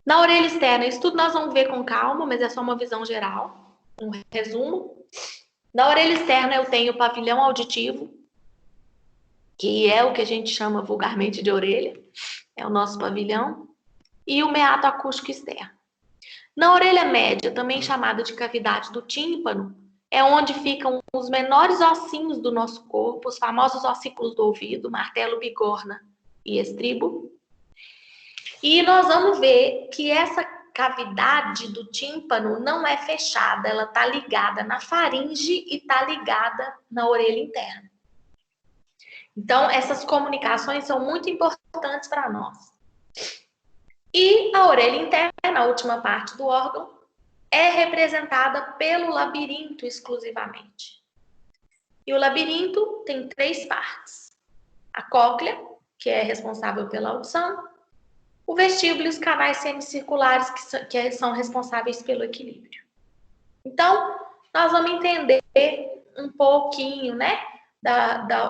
Na orelha externa, isso tudo nós vamos ver com calma, mas é só uma visão geral, um resumo. Na orelha externa, eu tenho o pavilhão auditivo, que é o que a gente chama vulgarmente de orelha, é o nosso pavilhão, e o meato acústico externo. Na orelha média, também chamada de cavidade do tímpano, é onde ficam os menores ossinhos do nosso corpo, os famosos ossículos do ouvido, martelo, bigorna e estribo. E nós vamos ver que essa cavidade do tímpano não é fechada, ela está ligada na faringe e está ligada na orelha interna. Então, essas comunicações são muito importantes para nós. E a orelha interna, a última parte do órgão, é representada pelo labirinto exclusivamente. E o labirinto tem 3 partes. A cóclea, que é responsável pela audição, o vestíbulo e os canais semicirculares, que são responsáveis pelo equilíbrio. Então, nós vamos entender um pouquinho, né,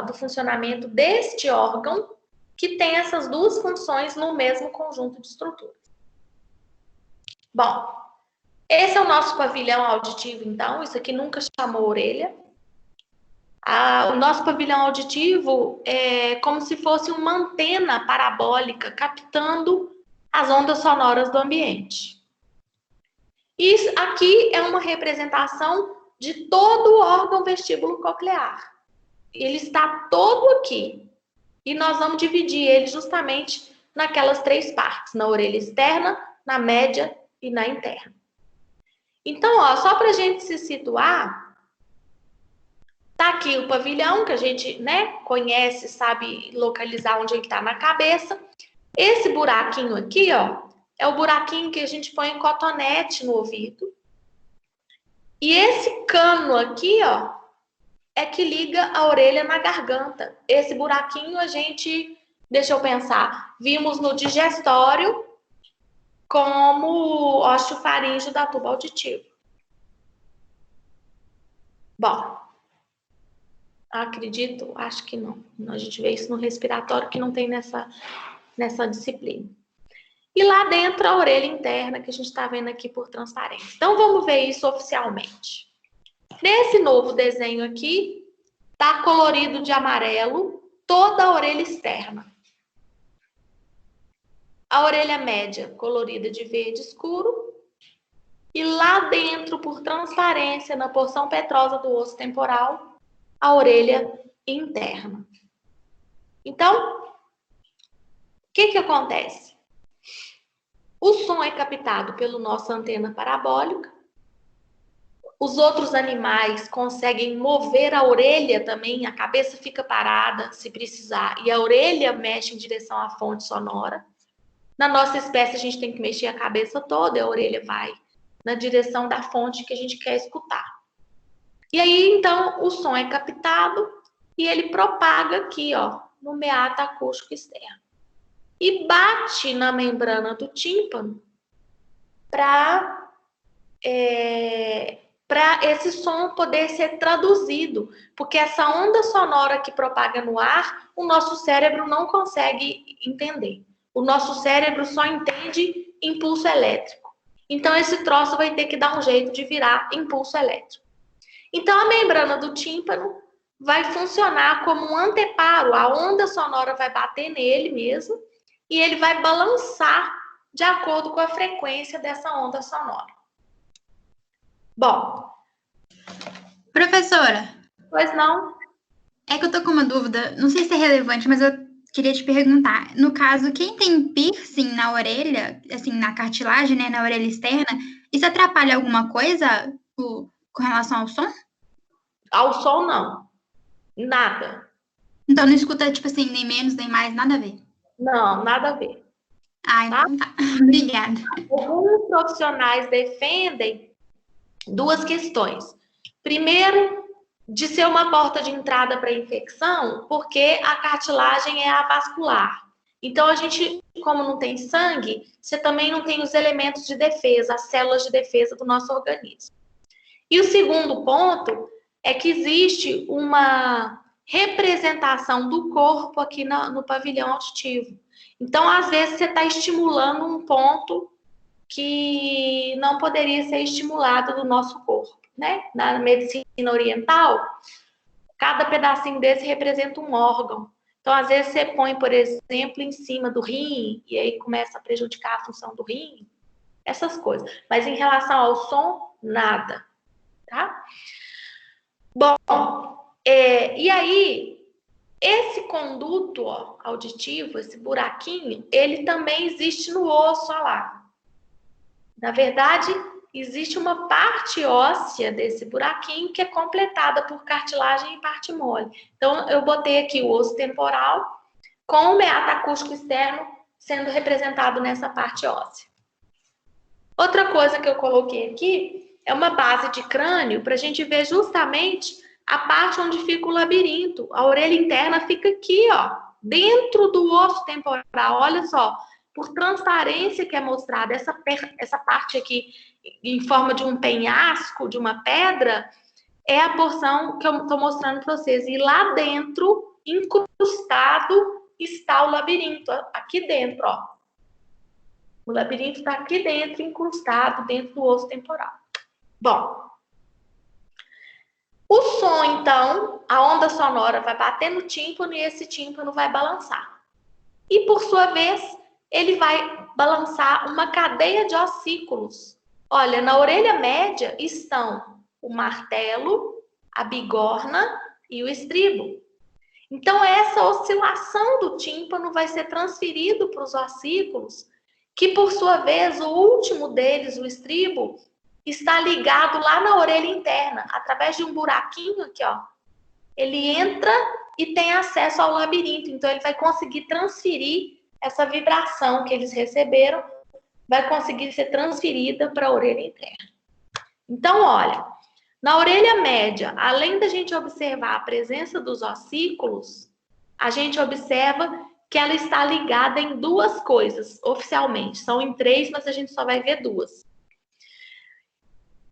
do funcionamento deste órgão, que tem essas 2 funções no mesmo conjunto de estruturas. Bom, esse é o nosso pavilhão auditivo, então. Isso aqui nunca chamou orelha. O nosso pavilhão auditivo é como se fosse uma antena parabólica captando as ondas sonoras do ambiente. Isso aqui é uma representação de todo o órgão vestíbulo coclear. Ele está todo aqui. E nós vamos dividir ele justamente naquelas 3 partes, na orelha externa, na média e na interna. Então, só para a gente se situar, tá aqui o pavilhão, que a gente, né, conhece, sabe localizar onde ele está na cabeça. Esse buraquinho aqui, é o buraquinho que a gente põe cotonete no ouvido. E esse cano aqui, é que liga a orelha na garganta. Esse buraquinho a gente, deixa eu pensar, vimos no digestório como osteofaríngeo da tuba auditiva. Bom, acho que não. A gente vê isso no respiratório, que não tem nessa disciplina. E lá dentro a orelha interna, que a gente está vendo aqui por transparência. Então, vamos ver isso oficialmente. Nesse novo desenho aqui, está colorido de amarelo toda a orelha externa. A orelha média colorida de verde escuro. E lá dentro, por transparência, na porção petrosa do osso temporal, a orelha interna. Então, o que acontece? O som é captado pela nossa antena parabólica. Os outros animais conseguem mover a orelha também, a cabeça fica parada se precisar, e a orelha mexe em direção à fonte sonora. Na nossa espécie, a gente tem que mexer a cabeça toda, a orelha vai na direção da fonte que a gente quer escutar. E aí, então, o som é captado e ele propaga aqui, ó, no meato acústico externo. E bate na membrana do tímpano para esse som poder ser traduzido, porque essa onda sonora que propaga no ar, o nosso cérebro não consegue entender. O nosso cérebro só entende impulso elétrico. Então, esse troço vai ter que dar um jeito de virar impulso elétrico. Então, a membrana do tímpano vai funcionar como um anteparo, a onda sonora vai bater nele mesmo, e ele vai balançar de acordo com a frequência dessa onda sonora. Bom. Professora. Pois não? É que eu tô com uma dúvida, não sei se é relevante, mas eu queria te perguntar. No caso, quem tem piercing na orelha, assim, na cartilagem, né, na orelha externa, isso atrapalha alguma coisa com relação ao som? Ao som, não. Nada. Então não escuta, tipo assim, nem menos, nem mais, nada a ver? Não, nada a ver. Ah, então tá. Obrigada. Alguns profissionais defendem duas questões. Primeiro, de ser uma porta de entrada para infecção, porque a cartilagem é avascular. Então, a gente, como não tem sangue, você também não tem os elementos de defesa, as células de defesa do nosso organismo. E o segundo ponto é que existe uma representação do corpo aqui no pavilhão auditivo. Então, às vezes, você está estimulando um ponto que não poderia ser estimulado do nosso corpo, né? Na medicina oriental, cada pedacinho desse representa um órgão. Então, às vezes, você põe, por exemplo, em cima do rim, e aí começa a prejudicar a função do rim, essas coisas. Mas em relação ao som, nada, tá? Bom, e aí, esse conduto auditivo, esse buraquinho, ele também existe no osso, ó lá. Na verdade, existe uma parte óssea desse buraquinho que é completada por cartilagem e parte mole. Então, eu botei aqui o osso temporal com o meato acústico externo sendo representado nessa parte óssea. Outra coisa que eu coloquei aqui é uma base de crânio para a gente ver justamente a parte onde fica o labirinto. A orelha interna fica aqui, ó, dentro do osso temporal. Olha só, por transparência que é mostrada, essa parte aqui em forma de um penhasco, de uma pedra, é a porção que eu estou mostrando para vocês. E lá dentro, incrustado, está o labirinto, aqui dentro, ó. O labirinto está aqui dentro, incrustado dentro do osso temporal. Bom, o som, então, a onda sonora vai bater no tímpano e esse tímpano vai balançar. E, por sua vez, ele vai balançar uma cadeia de ossículos. Olha, na orelha média estão o martelo, a bigorna e o estribo. Então, essa oscilação do tímpano vai ser transferido para os ossículos, que, por sua vez, o último deles, o estribo, está ligado lá na orelha interna, através de um buraquinho aqui, ó. Ele entra e tem acesso ao labirinto, então ele vai conseguir transferir essa vibração que eles receberam, vai conseguir ser transferida para a orelha interna. Então, olha, na orelha média, além da gente observar a presença dos ossículos, a gente observa que ela está ligada em duas coisas, oficialmente. São em 3, mas a gente só vai ver 2.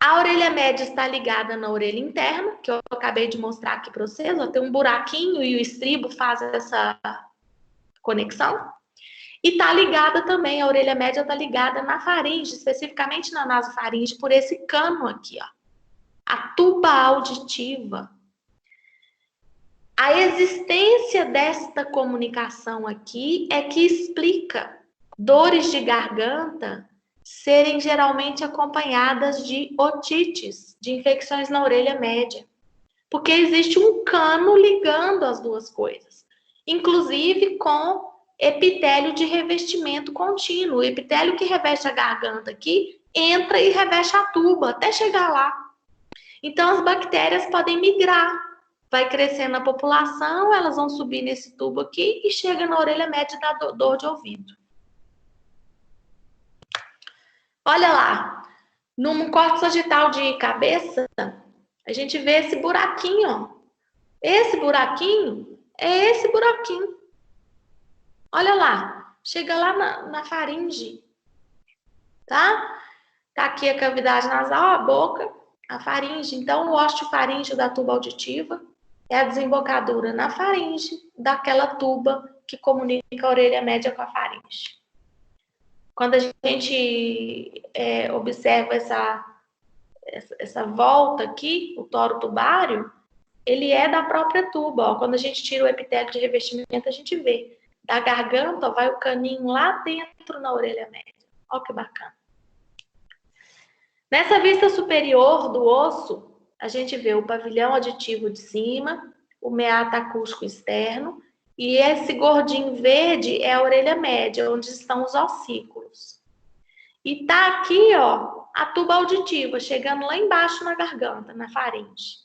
A orelha média está ligada na orelha interna, que eu acabei de mostrar aqui para vocês. Ó, tem um buraquinho e o estribo faz essa conexão. E está ligada também, a orelha média está ligada na faringe, especificamente na nasofaringe, por esse cano aqui, ó. A tuba auditiva. A existência desta comunicação aqui é que explica dores de garganta serem geralmente acompanhadas de otites, de infecções na orelha média. Porque existe um cano ligando as duas coisas. Inclusive com epitélio de revestimento contínuo. O epitélio que reveste a garganta aqui entra e reveste a tuba até chegar lá. Então as bactérias podem migrar. Vai crescendo a população, elas vão subir nesse tubo aqui e chega na orelha média da dor de ouvido. Olha lá, num corte sagital de cabeça, a gente vê esse buraquinho, ó. Esse buraquinho é esse buraquinho. Olha lá, chega lá na faringe, tá? Tá aqui a cavidade nasal, a boca, a faringe. Então, o osteofaríngeo da tuba auditiva é a desembocadura na faringe daquela tuba que comunica a orelha média com a faringe. Quando a gente observa essa volta aqui, o toro tubário, ele é da própria tuba. Ó. Quando a gente tira o epitélio de revestimento, a gente vê. Da garganta, ó, vai o caninho lá dentro na orelha média. Olha que bacana. Nessa vista superior do osso, a gente vê o pavilhão auditivo de cima, o meato acústico externo, e esse gordinho verde é a orelha média, onde estão os ossículos. E tá aqui, ó, a tuba auditiva, chegando lá embaixo na garganta, na faringe.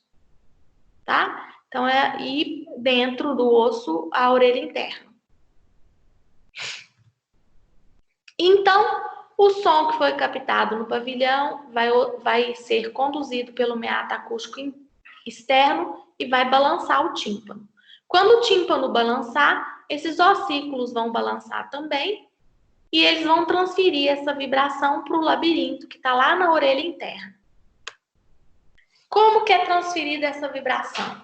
Tá? Então, e dentro do osso, a orelha interna. Então, o som que foi captado no pavilhão vai ser conduzido pelo meato acústico externo e vai balançar o tímpano. Quando o tímpano balançar, esses ossículos vão balançar também e eles vão transferir essa vibração para o labirinto que está lá na orelha interna. Como que é transferida essa vibração?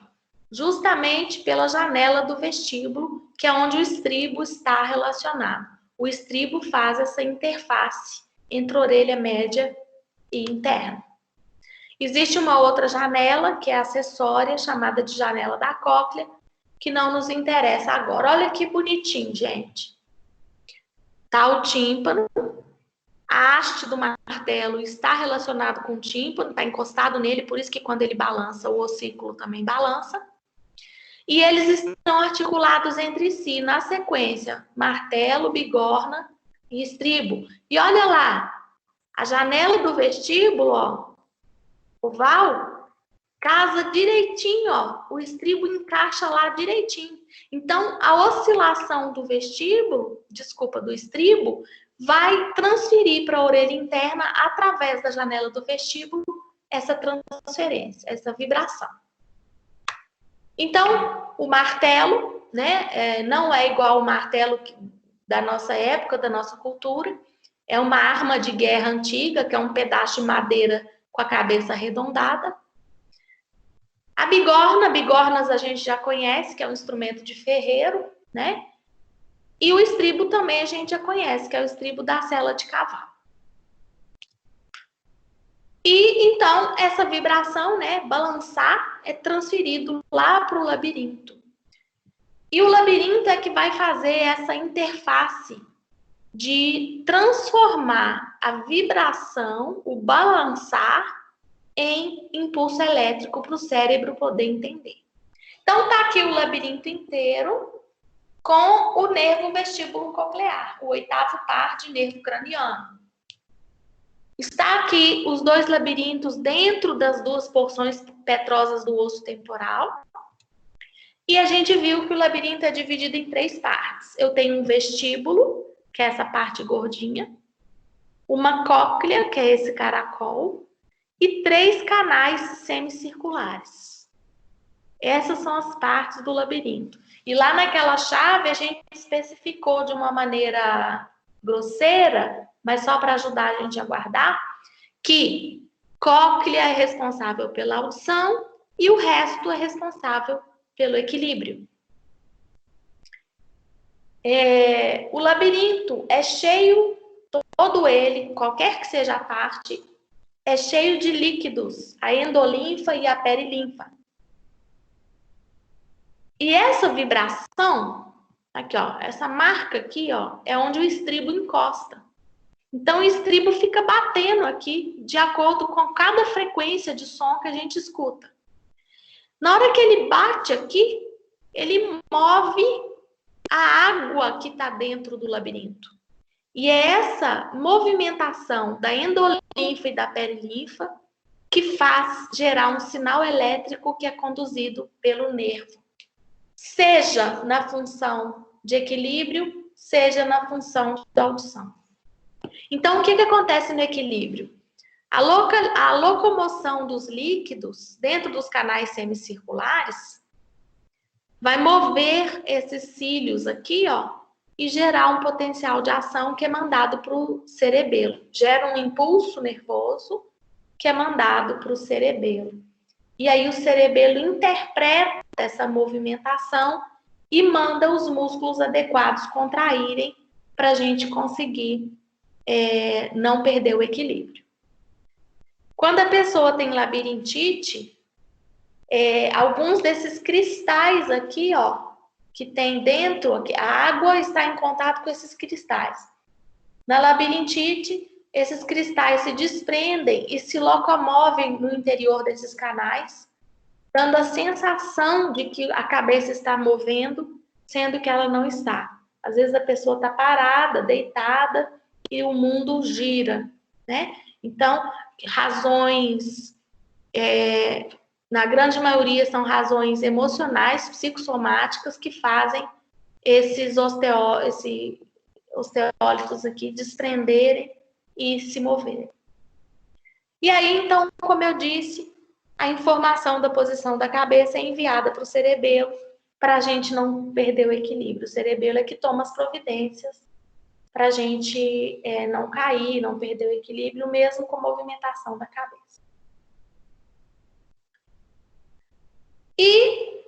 Justamente pela janela do vestíbulo, que é onde o estribo está relacionado. O estribo faz essa interface entre a orelha média e interna. Existe uma outra janela, que é acessória, chamada de janela da cóclea, que não nos interessa agora. Olha que bonitinho, gente. Tá o tímpano, a haste do martelo está relacionado com o tímpano, está encostado nele, por isso que quando ele balança, o ossículo também balança. E eles estão articulados entre si, na sequência, martelo, bigorna e estribo. E olha lá, a janela do vestíbulo, ó, oval, casa direitinho, ó, o estribo encaixa lá direitinho. Então, a oscilação do do estribo, vai transferir para a orelha interna, através da janela do vestíbulo, essa transferência, essa vibração. Então, o martelo, né, não é igual ao martelo da nossa época, da nossa cultura. É uma arma de guerra antiga, que é um pedaço de madeira com a cabeça arredondada. A bigornas a gente já conhece, que é um instrumento de ferreiro, né? E o estribo também a gente já conhece, que é o estribo da sela de cavalo. E então, essa vibração, né, balançar, é transferido lá para o labirinto. E o labirinto é que vai fazer essa interface de transformar a vibração, o balançar, em impulso elétrico para o cérebro poder entender. Então, tá aqui o labirinto inteiro com o nervo vestíbulo coclear, o 8º par de nervo craniano. Está aqui os dois labirintos dentro das duas porções petrosas do osso temporal. E a gente viu que o labirinto é dividido em 3 partes. Eu tenho um vestíbulo, que é essa parte gordinha, uma cóclea, que é esse caracol, e 3 canais semicirculares. Essas são as partes do labirinto. E lá naquela chave a gente especificou de uma maneira grosseira, mas só para ajudar a gente a guardar, que cóclea é responsável pela audição e o resto é responsável pelo equilíbrio. O labirinto é cheio, todo ele, qualquer que seja a parte, é cheio de líquidos, a endolinfa e a perilinfa. E essa vibração, aqui ó, essa marca aqui ó, é onde o estribo encosta. Então o estribo fica batendo aqui, de acordo com cada frequência de som que a gente escuta. Na hora que ele bate aqui, ele move a água que está dentro do labirinto. E é essa movimentação da endolinfa e da perilinfa que faz gerar um sinal elétrico que é conduzido pelo nervo. Seja na função de equilíbrio, seja na função da audição. Então, o que acontece no equilíbrio? A locomoção dos líquidos dentro dos canais semicirculares vai mover esses cílios aqui, ó, e gerar um potencial de ação que é mandado para o cerebelo. Gera um impulso nervoso que é mandado para o cerebelo. E aí o cerebelo interpreta essa movimentação e manda os músculos adequados contraírem para a gente conseguir não perder o equilíbrio. Quando a pessoa tem labirintite, alguns desses cristais aqui, ó, que tem dentro, aqui, a água está em contato com esses cristais. Na labirintite, esses cristais se desprendem e se locomovem no interior desses canais, dando a sensação de que a cabeça está movendo, sendo que ela não está. Às vezes a pessoa está parada, deitada, e o mundo gira, né? Então, razões, na grande maioria, são razões emocionais, psicossomáticas, que fazem esses osteólitos aqui desprenderem e se moverem. E aí, então, como eu disse, a informação da posição da cabeça é enviada para o cerebelo para a gente não perder o equilíbrio. O cerebelo é que toma as providências para a gente não cair, não perder o equilíbrio, mesmo com a movimentação da cabeça. E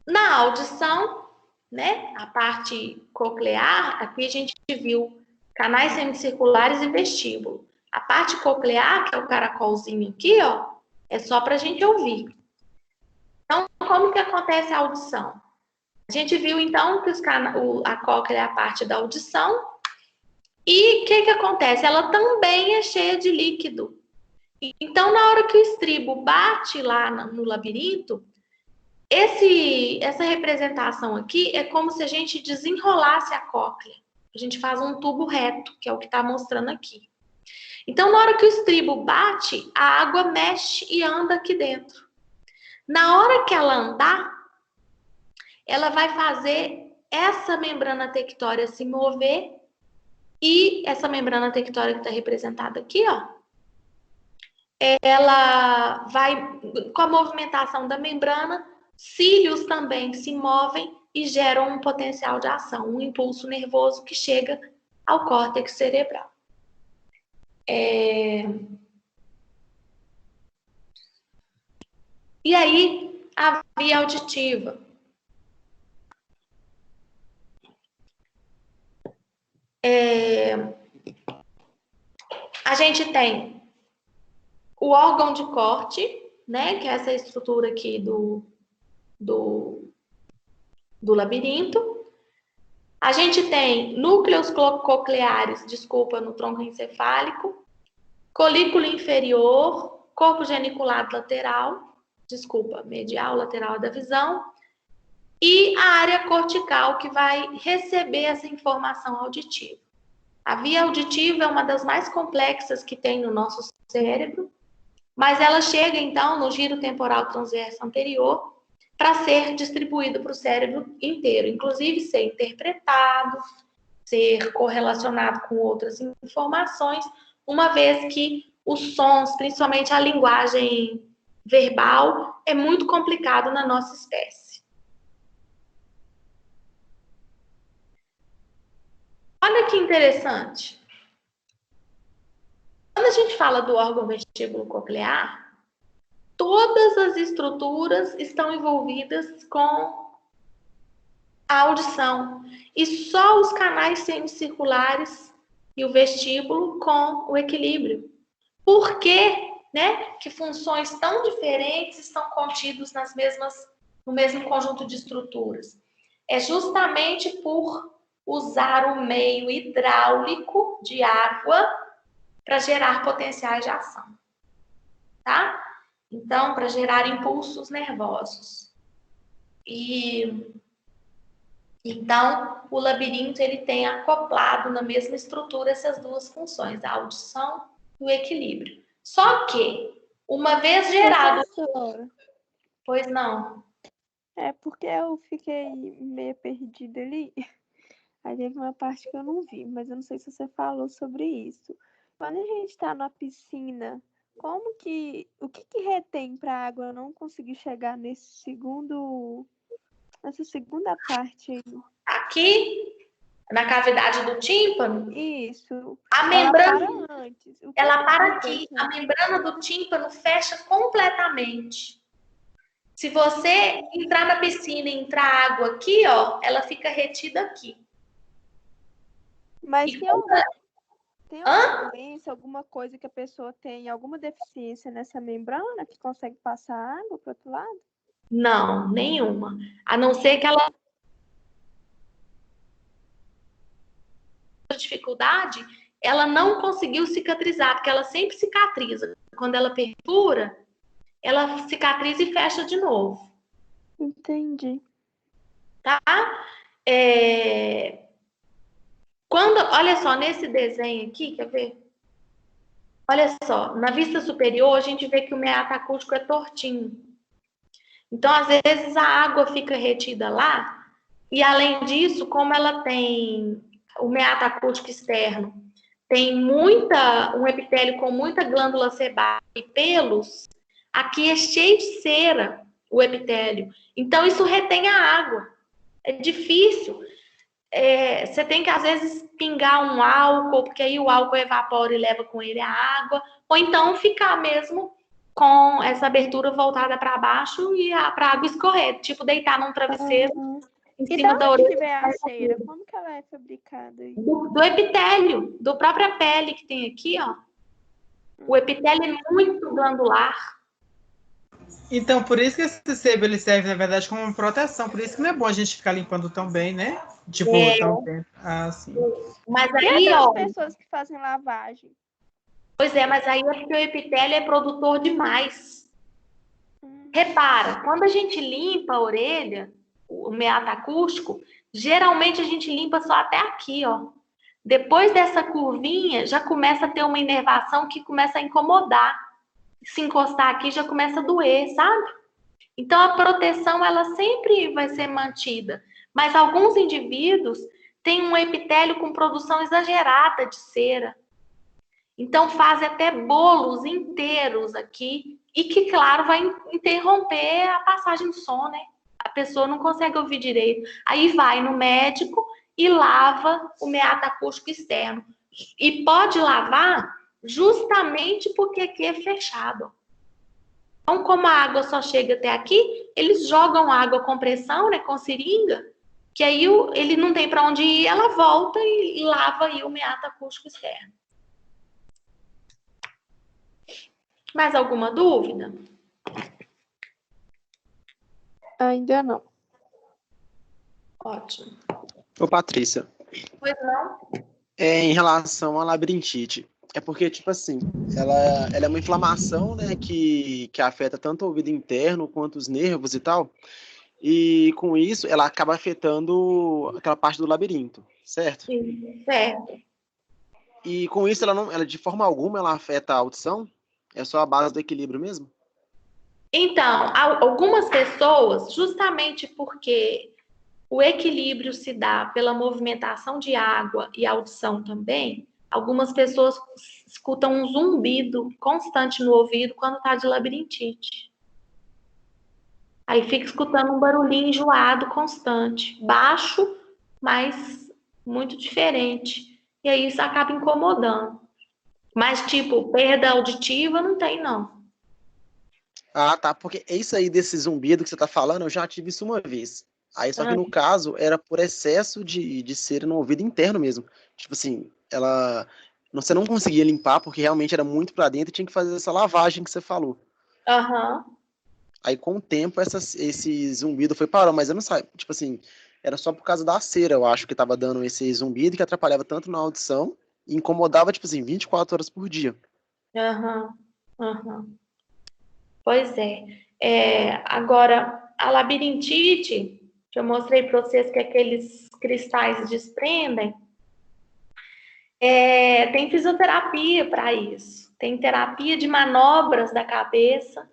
na audição, né, a parte coclear, aqui a gente viu canais semicirculares e vestíbulo. A parte coclear, que é o caracolzinho aqui, ó, é só para a gente ouvir. Então, como que acontece a audição? A gente viu, então, que a cóclea é a parte da audição. E o que acontece? Ela também é cheia de líquido. Então, na hora que o estribo bate lá no labirinto, essa representação aqui é como se a gente desenrolasse a cóclea. A gente faz um tubo reto, que é o que está mostrando aqui. Então, na hora que o estribo bate, a água mexe e anda aqui dentro. Na hora que ela andar, ela vai fazer essa membrana tectória se mover e essa membrana tectória que está representada aqui, ó, ela vai, com a movimentação da membrana, cílios também se movem e geram um potencial de ação, um impulso nervoso que chega ao córtex cerebral. E aí, a via auditiva. A gente tem o órgão de corte, né, que é essa estrutura aqui do labirinto. A gente tem núcleos cocleares, no tronco encefálico, colículo inferior, corpo geniculado lateral, medial, lateral da visão, e a área cortical que vai receber essa informação auditiva. A via auditiva é uma das mais complexas que tem no nosso cérebro, mas ela chega, então, no giro temporal transverso anterior para ser distribuído para o cérebro inteiro, inclusive ser interpretado, ser correlacionado com outras informações, uma vez que os sons, principalmente a linguagem verbal, é muito complicado na nossa espécie. Olha que interessante. Quando a gente fala do órgão vestíbulo coclear, todas as estruturas estão envolvidas com a audição. E só os canais semicirculares e o vestíbulo com o equilíbrio. Por que, né, que funções tão diferentes estão contidos no mesmo conjunto de estruturas? É justamente por usar o meio hidráulico de água para gerar potenciais de ação, tá? Então, para gerar impulsos nervosos. Então, o labirinto ele tem acoplado na mesma estrutura essas duas funções, a audição e o equilíbrio. Só que, uma vez gerado... Professora, Pois não. porque eu fiquei meio perdida ali. Aí teve uma parte que eu não vi, mas eu não sei se você falou sobre isso. Quando a gente está na piscina, o que retém para a água não conseguir chegar nessa segunda parte aí? Aqui, na cavidade do tímpano, Isso. a Ela para membrana, antes. O que ela para acontece? aqui. A membrana do tímpano fecha completamente. Se você entrar na piscina e entrar água aqui, ó, ela fica retida aqui. Mas E tem como alguma doença, alguma coisa que a pessoa tem, alguma deficiência nessa membrana que consegue passar água para outro lado? Não, nenhuma. A não ser que ela tenha dificuldade, ela não conseguiu cicatrizar, porque ela sempre cicatriza. Quando ela perfura, ela cicatriza e fecha de novo, Entendi. tá? Olha só, nesse desenho aqui, quer ver? Olha só, na vista superior, a gente vê que o meato acústico é tortinho. Então, às vezes, a água fica retida lá, e além disso, como ela tem o meato acústico externo, tem um epitélio com muita glândula sebácea e pelos, aqui é cheio de cera o epitélio. Então, isso retém a água. É difícil. Você tem que, às vezes, pingar um álcool, porque aí o álcool evapora e leva com ele a água, ou então ficar mesmo com essa abertura voltada para baixo e para a água escorrer, tipo deitar num travesseiro em E cima da da onde orelha. que vem a cera? Como que ela é fabricada aí? Do epitélio, do própria pele que tem aqui, ó. O epitélio é muito glandular. Então, por isso que esse sebo ele serve, na verdade, como proteção. Por isso que não é bom a gente ficar limpando tão bem, né? Tipo, tão tempo. Ah, sim. Mas E aí, aquelas ó, pessoas que fazem lavagem? pois é, mas aí é porque o epitélio é produtor demais. Repara, quando a gente limpa a orelha, o meato acústico, geralmente a gente limpa só até aqui, ó. Depois dessa curvinha, já começa a ter uma inervação que começa a incomodar. Se encostar aqui, já começa a doer, sabe? Então, a proteção, ela sempre vai ser mantida. Mas alguns indivíduos têm um epitélio com produção exagerada de cera. Então, fazem até bolos inteiros aqui e que, claro, vai interromper a passagem do som, né? A pessoa não consegue ouvir direito. Aí vai no médico e lava o meato acústico externo. E pode lavar justamente porque aqui é fechado. Então, como a água só chega até aqui, eles jogam água com pressão, né, com seringa, que aí ele não tem para onde ir, ela volta e lava aí o meato acústico externo. Mais alguma dúvida? Ainda não. Ótimo. Ô, Patrícia, Pois não? em relação à labirintite, é porque, tipo assim, ela é uma inflamação, né, que afeta tanto o ouvido interno quanto os nervos e tal, e com isso ela acaba afetando aquela parte do labirinto, certo? Sim, certo. E com isso ela de forma alguma ela afeta a audição? É só a base do equilíbrio mesmo? Então, algumas pessoas, justamente porque o equilíbrio se dá pela movimentação de água e audição também, algumas pessoas escutam um zumbido constante no ouvido quando está de labirintite. Aí fica escutando um barulhinho enjoado constante, baixo, mas muito diferente. E aí isso acaba incomodando. Mas, tipo, perda auditiva não tem, não. Ah, tá, porque é isso aí desse zumbido que você tá falando, eu já tive isso uma vez. Aí, só que no caso, era por excesso de cera no ouvido interno mesmo. Tipo assim, você não conseguia limpar porque realmente era muito pra dentro e tinha que fazer essa lavagem que você falou. Aham. Aí, com o tempo, esse zumbido foi parando, mas eu não sei, tipo assim, era só por causa da cera, eu acho que tava dando esse zumbido que atrapalhava tanto na audição e incomodava, tipo assim, 24 horas por dia. Aham. Aham. Pois é. Agora, a labirintite, que eu mostrei para vocês que aqueles cristais desprendem, tem fisioterapia para isso. Tem terapia de manobras da cabeça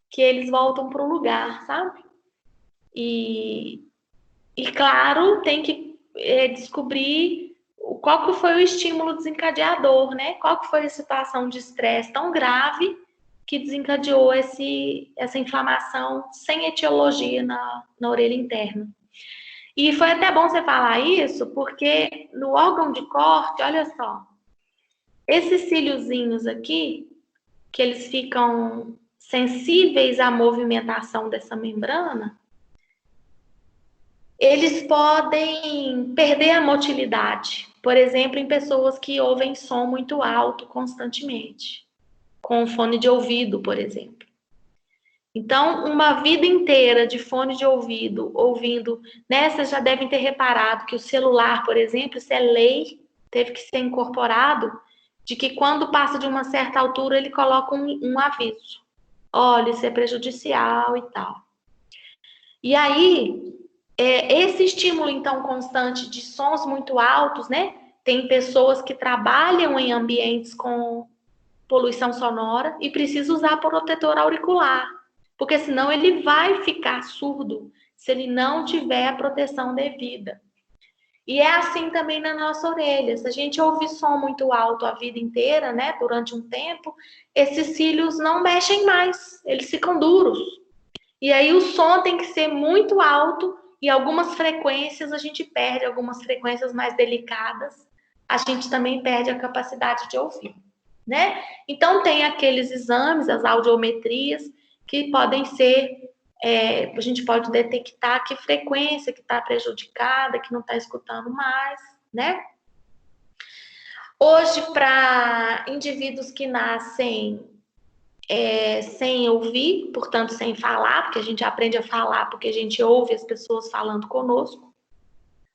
que eles voltam para o lugar, sabe? E claro, tem que descobrir qual que foi o estímulo desencadeador, né? Qual que foi a situação de estresse tão grave que desencadeou essa inflamação sem etiologia na orelha interna. E foi até bom você falar isso, porque no órgão de corte, olha só, esses cíliozinhos aqui, que eles ficam sensíveis à movimentação dessa membrana, eles podem perder a motilidade. Por exemplo, em pessoas que ouvem som muito alto constantemente, com fone de ouvido, por exemplo. Então, uma vida inteira de fone de ouvido, ouvindo, né? Vocês já devem ter reparado que o celular, por exemplo, isso é lei, teve que ser incorporado, de que quando passa de uma certa altura, ele coloca um aviso. Olha, isso é prejudicial e tal. E aí, esse estímulo, então, constante de sons muito altos, né? Tem pessoas que trabalham em ambientes com poluição sonora e precisa usar protetor auricular, porque senão ele vai ficar surdo se ele não tiver a proteção devida. E é assim também na nossa orelha. Se a gente ouve som muito alto a vida inteira, né, durante um tempo, esses cílios não mexem mais, eles ficam duros. E aí o som tem que ser muito alto e algumas frequências a gente perde, algumas frequências mais delicadas, a gente também perde a capacidade de ouvir, né? Então tem aqueles exames, as audiometrias, que podem ser, a gente pode detectar que frequência que está prejudicada, que não está escutando mais, né? Hoje, para indivíduos que nascem sem ouvir, portanto, sem falar, porque a gente aprende a falar porque a gente ouve as pessoas falando conosco,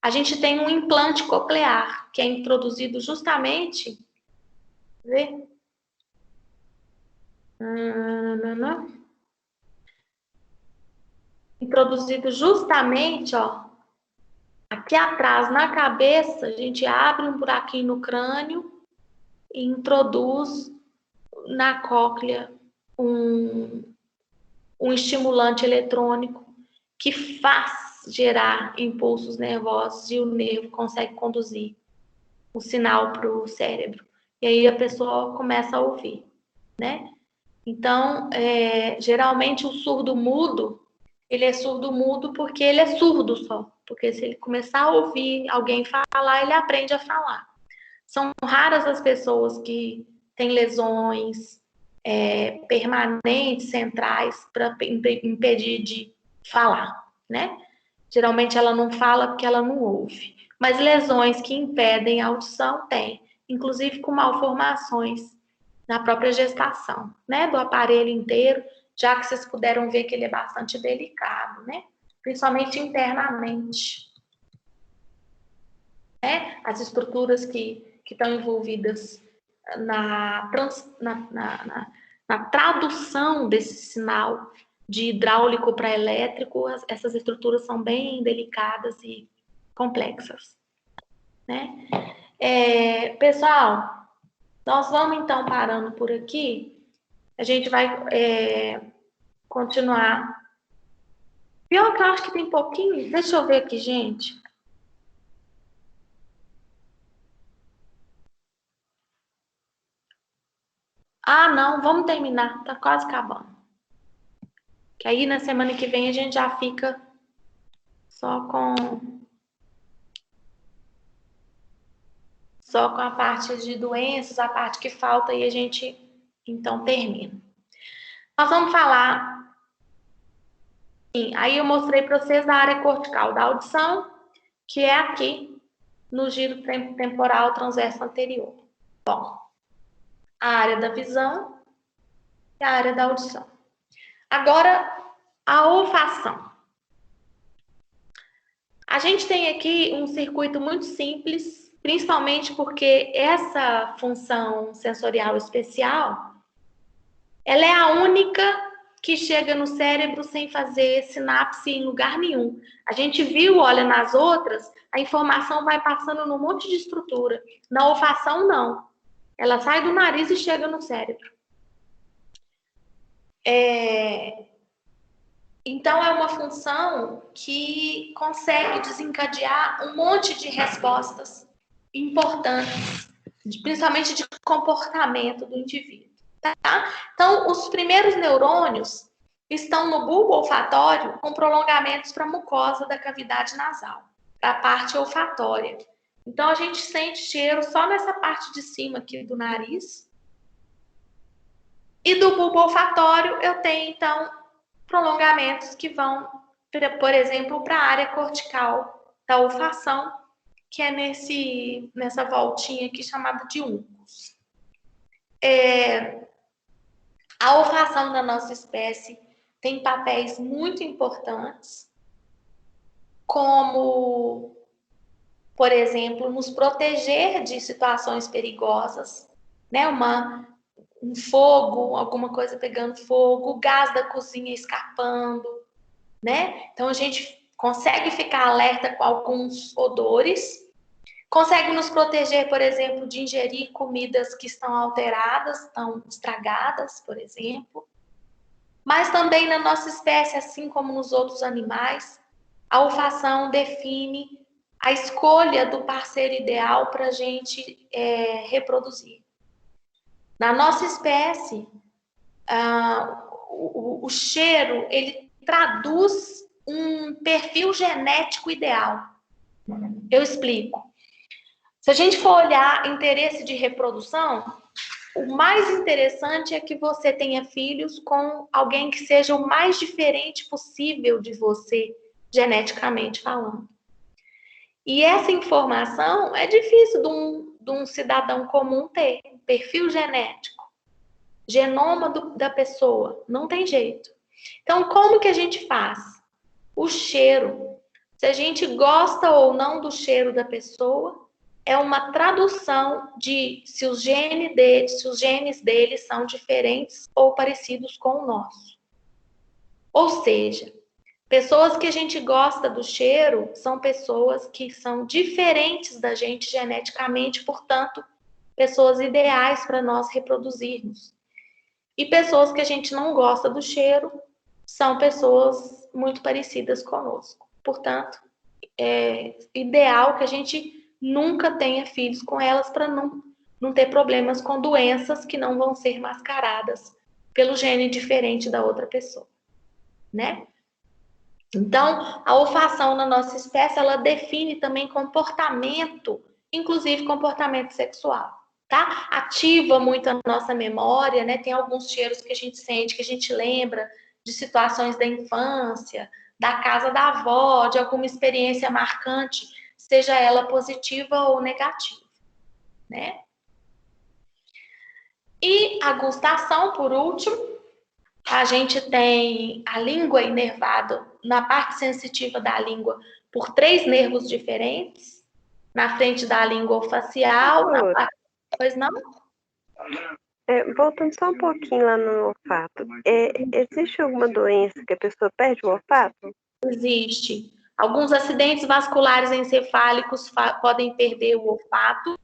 a gente tem um implante coclear, que é introduzido justamente... Vê? Introduzido justamente, ó, aqui atrás na cabeça, a gente abre um buraquinho no crânio e introduz na cóclea um estimulante eletrônico que faz gerar impulsos nervosos e o nervo consegue conduzir o sinal para o cérebro. E aí a pessoa começa a ouvir, né? Então, geralmente o surdo-mudo, ele é surdo-mudo porque ele é surdo só. Porque se ele começar a ouvir alguém falar, ele aprende a falar. São raras as pessoas que têm lesões permanentes, centrais, para impedir de falar, né? Geralmente ela não fala porque ela não ouve. Mas lesões que impedem a audição tem, inclusive com malformações na própria gestação, né? Do aparelho inteiro, já que vocês puderam ver que ele é bastante delicado, né? Principalmente internamente. Né? As estruturas que estão envolvidas na tradução desse sinal de hidráulico para elétrico, essas estruturas são bem delicadas e complexas, né? Pessoal, nós vamos então parando por aqui. A gente vai continuar. Pior que eu acho que tem pouquinho. Deixa eu ver aqui, gente. Ah, não, vamos terminar. Tá quase acabando. Que aí na semana que vem a gente já fica só com a parte de doenças, a parte que falta, e a gente então termina. Nós vamos falar. Aí eu mostrei para vocês a área cortical da audição, que é aqui no giro temporal transverso anterior. Bom, a área da visão e a área da audição. Agora, a olfação. A gente tem aqui um circuito muito simples, principalmente porque essa função sensorial especial, ela é a única que chega no cérebro sem fazer sinapse em lugar nenhum. A gente viu, olha, nas outras, a informação vai passando num monte de estrutura. Na olfação, não. Ela sai do nariz e chega no cérebro. Então, é uma função que consegue desencadear um monte de respostas importantes, principalmente de comportamento do indivíduo. Tá? Então, os primeiros neurônios estão no bulbo olfatório com prolongamentos para a mucosa da cavidade nasal, para a parte olfatória. Então, a gente sente cheiro só nessa parte de cima aqui do nariz. E do bulbo olfatório, eu tenho, então, prolongamentos que vão, por exemplo, para a área cortical da olfação, que é nessa voltinha aqui chamada de uncus. A olfação da nossa espécie tem papéis muito importantes, como, por exemplo, nos proteger de situações perigosas, né? Um fogo, alguma coisa pegando fogo, o gás da cozinha escapando, né? Então, a gente consegue ficar alerta com alguns odores, consegue nos proteger, por exemplo, de ingerir comidas que estão alteradas, estão estragadas, por exemplo. Mas também na nossa espécie, assim como nos outros animais, a olfação define a escolha do parceiro ideal para a gente reproduzir. Na nossa espécie, o cheiro, ele traduz um perfil genético ideal. Eu explico. Se a gente for olhar interesse de reprodução, o mais interessante é que você tenha filhos com alguém que seja o mais diferente possível de você, geneticamente falando. E essa informação é difícil de um cidadão comum ter, perfil genético, genoma da pessoa, não tem jeito. Então, como que a gente faz? O cheiro. Se a gente gosta ou não do cheiro da pessoa, é uma tradução de se os genes deles são diferentes ou parecidos com o nosso. Ou seja, pessoas que a gente gosta do cheiro são pessoas que são diferentes da gente geneticamente, portanto, pessoas ideais para nós reproduzirmos. E pessoas que a gente não gosta do cheiro são pessoas muito parecidas conosco. Portanto, é ideal que a gente nunca tenha filhos com elas para não ter problemas com doenças que não vão ser mascaradas pelo gene diferente da outra pessoa, né? Então, a olfação na nossa espécie, ela define também comportamento, inclusive comportamento sexual, tá? Ativa muito a nossa memória, né? Tem alguns cheiros que a gente sente, que a gente lembra de situações da infância, da casa da avó, de alguma experiência marcante, seja ela positiva ou negativa, né? E a gustação, por último, a gente tem a língua inervada na parte sensitiva da língua por 3 nervos diferentes, na frente da língua facial, na parte... Pois não? Voltando só um pouquinho lá no olfato, existe alguma doença que a pessoa perde o olfato? Existe. Alguns acidentes vasculares encefálicos podem perder o olfato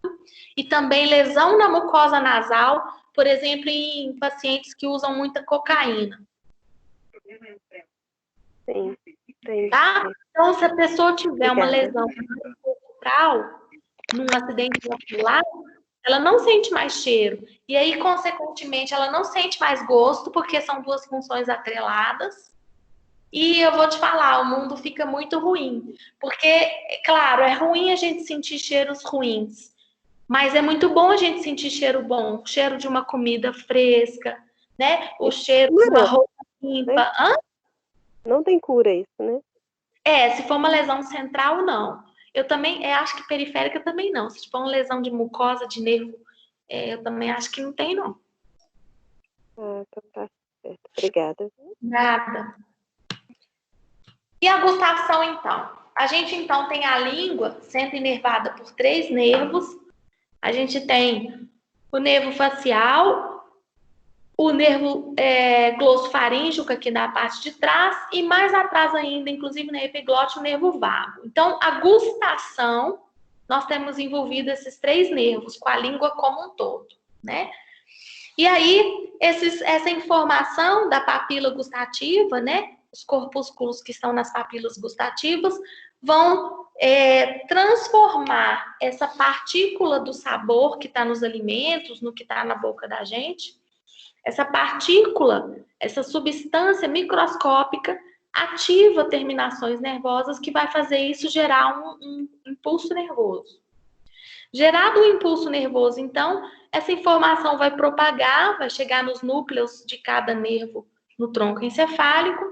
e também lesão na mucosa nasal, por exemplo, em pacientes que usam muita cocaína. Sim, entendi. Tá? Então, se a pessoa tiver uma lesão corporal, num acidente vascular, ela não sente mais cheiro. E aí, consequentemente, ela não sente mais gosto, porque são 2 funções atreladas. E eu vou te falar, o mundo fica muito ruim. Porque, claro, é ruim a gente sentir cheiros ruins. Mas é muito bom a gente sentir cheiro bom. O cheiro de uma comida fresca, né? O cheiro de uma roupa limpa. Hã? Não tem cura isso, né? Se for uma lesão central, não. Eu também acho que periférica também não. Se for uma lesão de mucosa, de nervo, eu também acho que não tem, não. Então tá certo. Obrigada. Nada. E a gustação, então? A gente, então, tem a língua sendo inervada por 3 nervos. A gente tem o nervo facial, o nervo glossofaríngeo, aqui na parte de trás, e mais atrás ainda, inclusive na epiglote, o nervo vago. Então, a gustação, nós temos envolvido esses 3 nervos, com a língua como um todo, né? E aí, essa informação da papila gustativa, né, os corpúsculos que estão nas papilas gustativas vão transformar essa partícula do sabor que está nos alimentos, no que está na boca da gente, essa partícula, essa substância microscópica ativa terminações nervosas que vai fazer isso gerar um impulso nervoso. Gerado o impulso nervoso, então, essa informação vai propagar, vai chegar nos núcleos de cada nervo no tronco encefálico,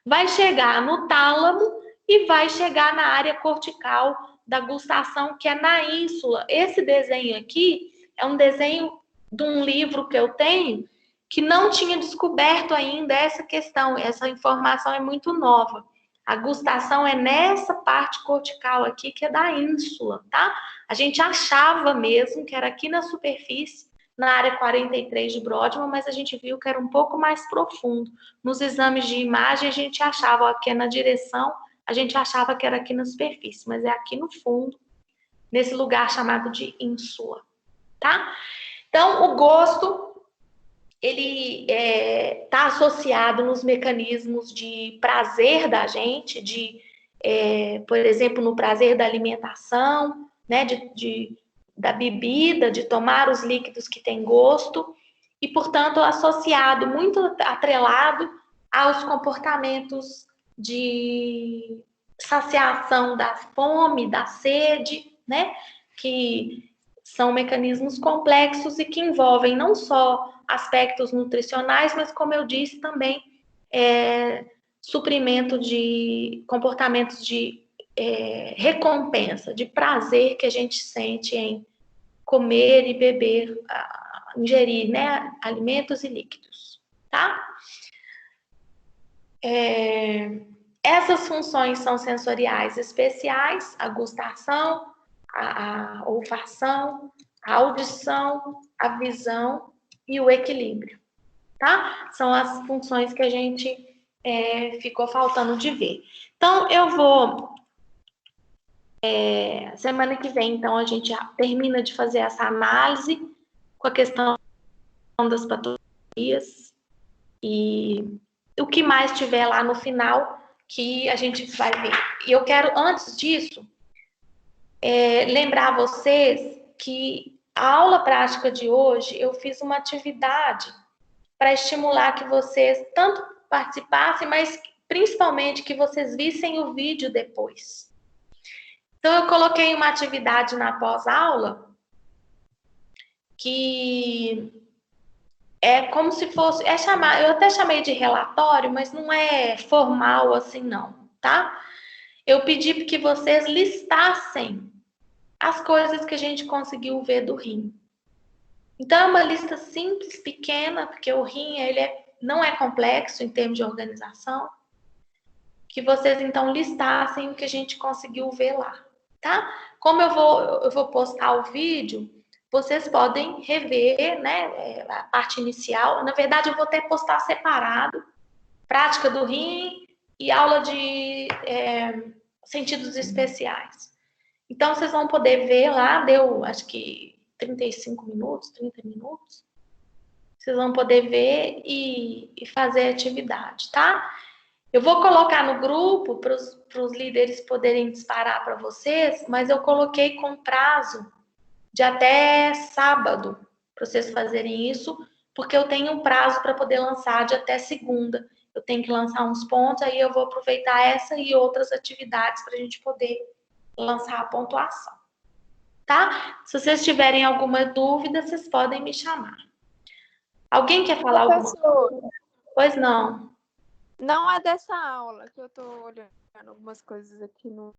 vai chegar no tálamo e vai chegar na área cortical da gustação, que é na ínsula. Esse desenho aqui é um desenho de um livro que eu tenho que não tinha descoberto ainda essa questão, essa informação é muito nova. A gustação é nessa parte cortical aqui, que é da ínsula, tá? A gente achava mesmo que era aqui na superfície, na área 43 de Brodmann, mas a gente viu que era um pouco mais profundo. Nos exames de imagem, a gente achava que é na direção, a gente achava que era aqui na superfície, mas é aqui no fundo, nesse lugar chamado de ínsula, tá? Então, o gosto, ele está associado nos mecanismos de prazer da gente, por exemplo, no prazer da alimentação, né, da bebida, de tomar os líquidos que têm gosto, e, portanto, associado, muito atrelado aos comportamentos de saciação da fome, da sede, né, que são mecanismos complexos e que envolvem não só aspectos nutricionais, mas, como eu disse, também suprimento de comportamentos de recompensa, de prazer que a gente sente em comer e beber, ingerir, né, alimentos e líquidos, tá? Essas funções são sensoriais especiais, a gustação, a olfação, a audição, a visão e o equilíbrio, tá? São as funções que a gente ficou faltando de ver. Então, eu vou... semana que vem, então, a gente já termina de fazer essa análise com a questão das patologias e o que mais tiver lá no final que a gente vai ver. E eu quero, antes disso, lembrar vocês que a aula prática de hoje, eu fiz uma atividade para estimular que vocês tanto participassem, mas principalmente que vocês vissem o vídeo depois. Então, eu coloquei uma atividade na pós-aula que é como se fosse... eu até chamei de relatório, mas não é formal assim, não, tá? Eu pedi que vocês listassem as coisas que a gente conseguiu ver do rim. Então, é uma lista simples, pequena, porque o rim não é complexo em termos de organização, que vocês, então, listassem o que a gente conseguiu ver lá, tá? Como eu vou postar o vídeo, vocês podem rever, né, a parte inicial. Na verdade, eu vou até postar separado, prática do rim e aula de sentidos especiais. Então, vocês vão poder ver lá, deu, acho que 35 minutos, 30 minutos. Vocês vão poder ver e fazer a atividade, tá? Eu vou colocar no grupo para os líderes poderem disparar para vocês, mas eu coloquei com prazo de até sábado para vocês fazerem isso, porque eu tenho um prazo para poder lançar de até segunda. Eu tenho que lançar uns pontos, aí eu vou aproveitar essa e outras atividades para a gente poder lançar a pontuação, tá? Se vocês tiverem alguma dúvida, vocês podem me chamar. Alguém quer falar alguma coisa? Pois não. Não é dessa aula que eu tô olhando algumas coisas aqui no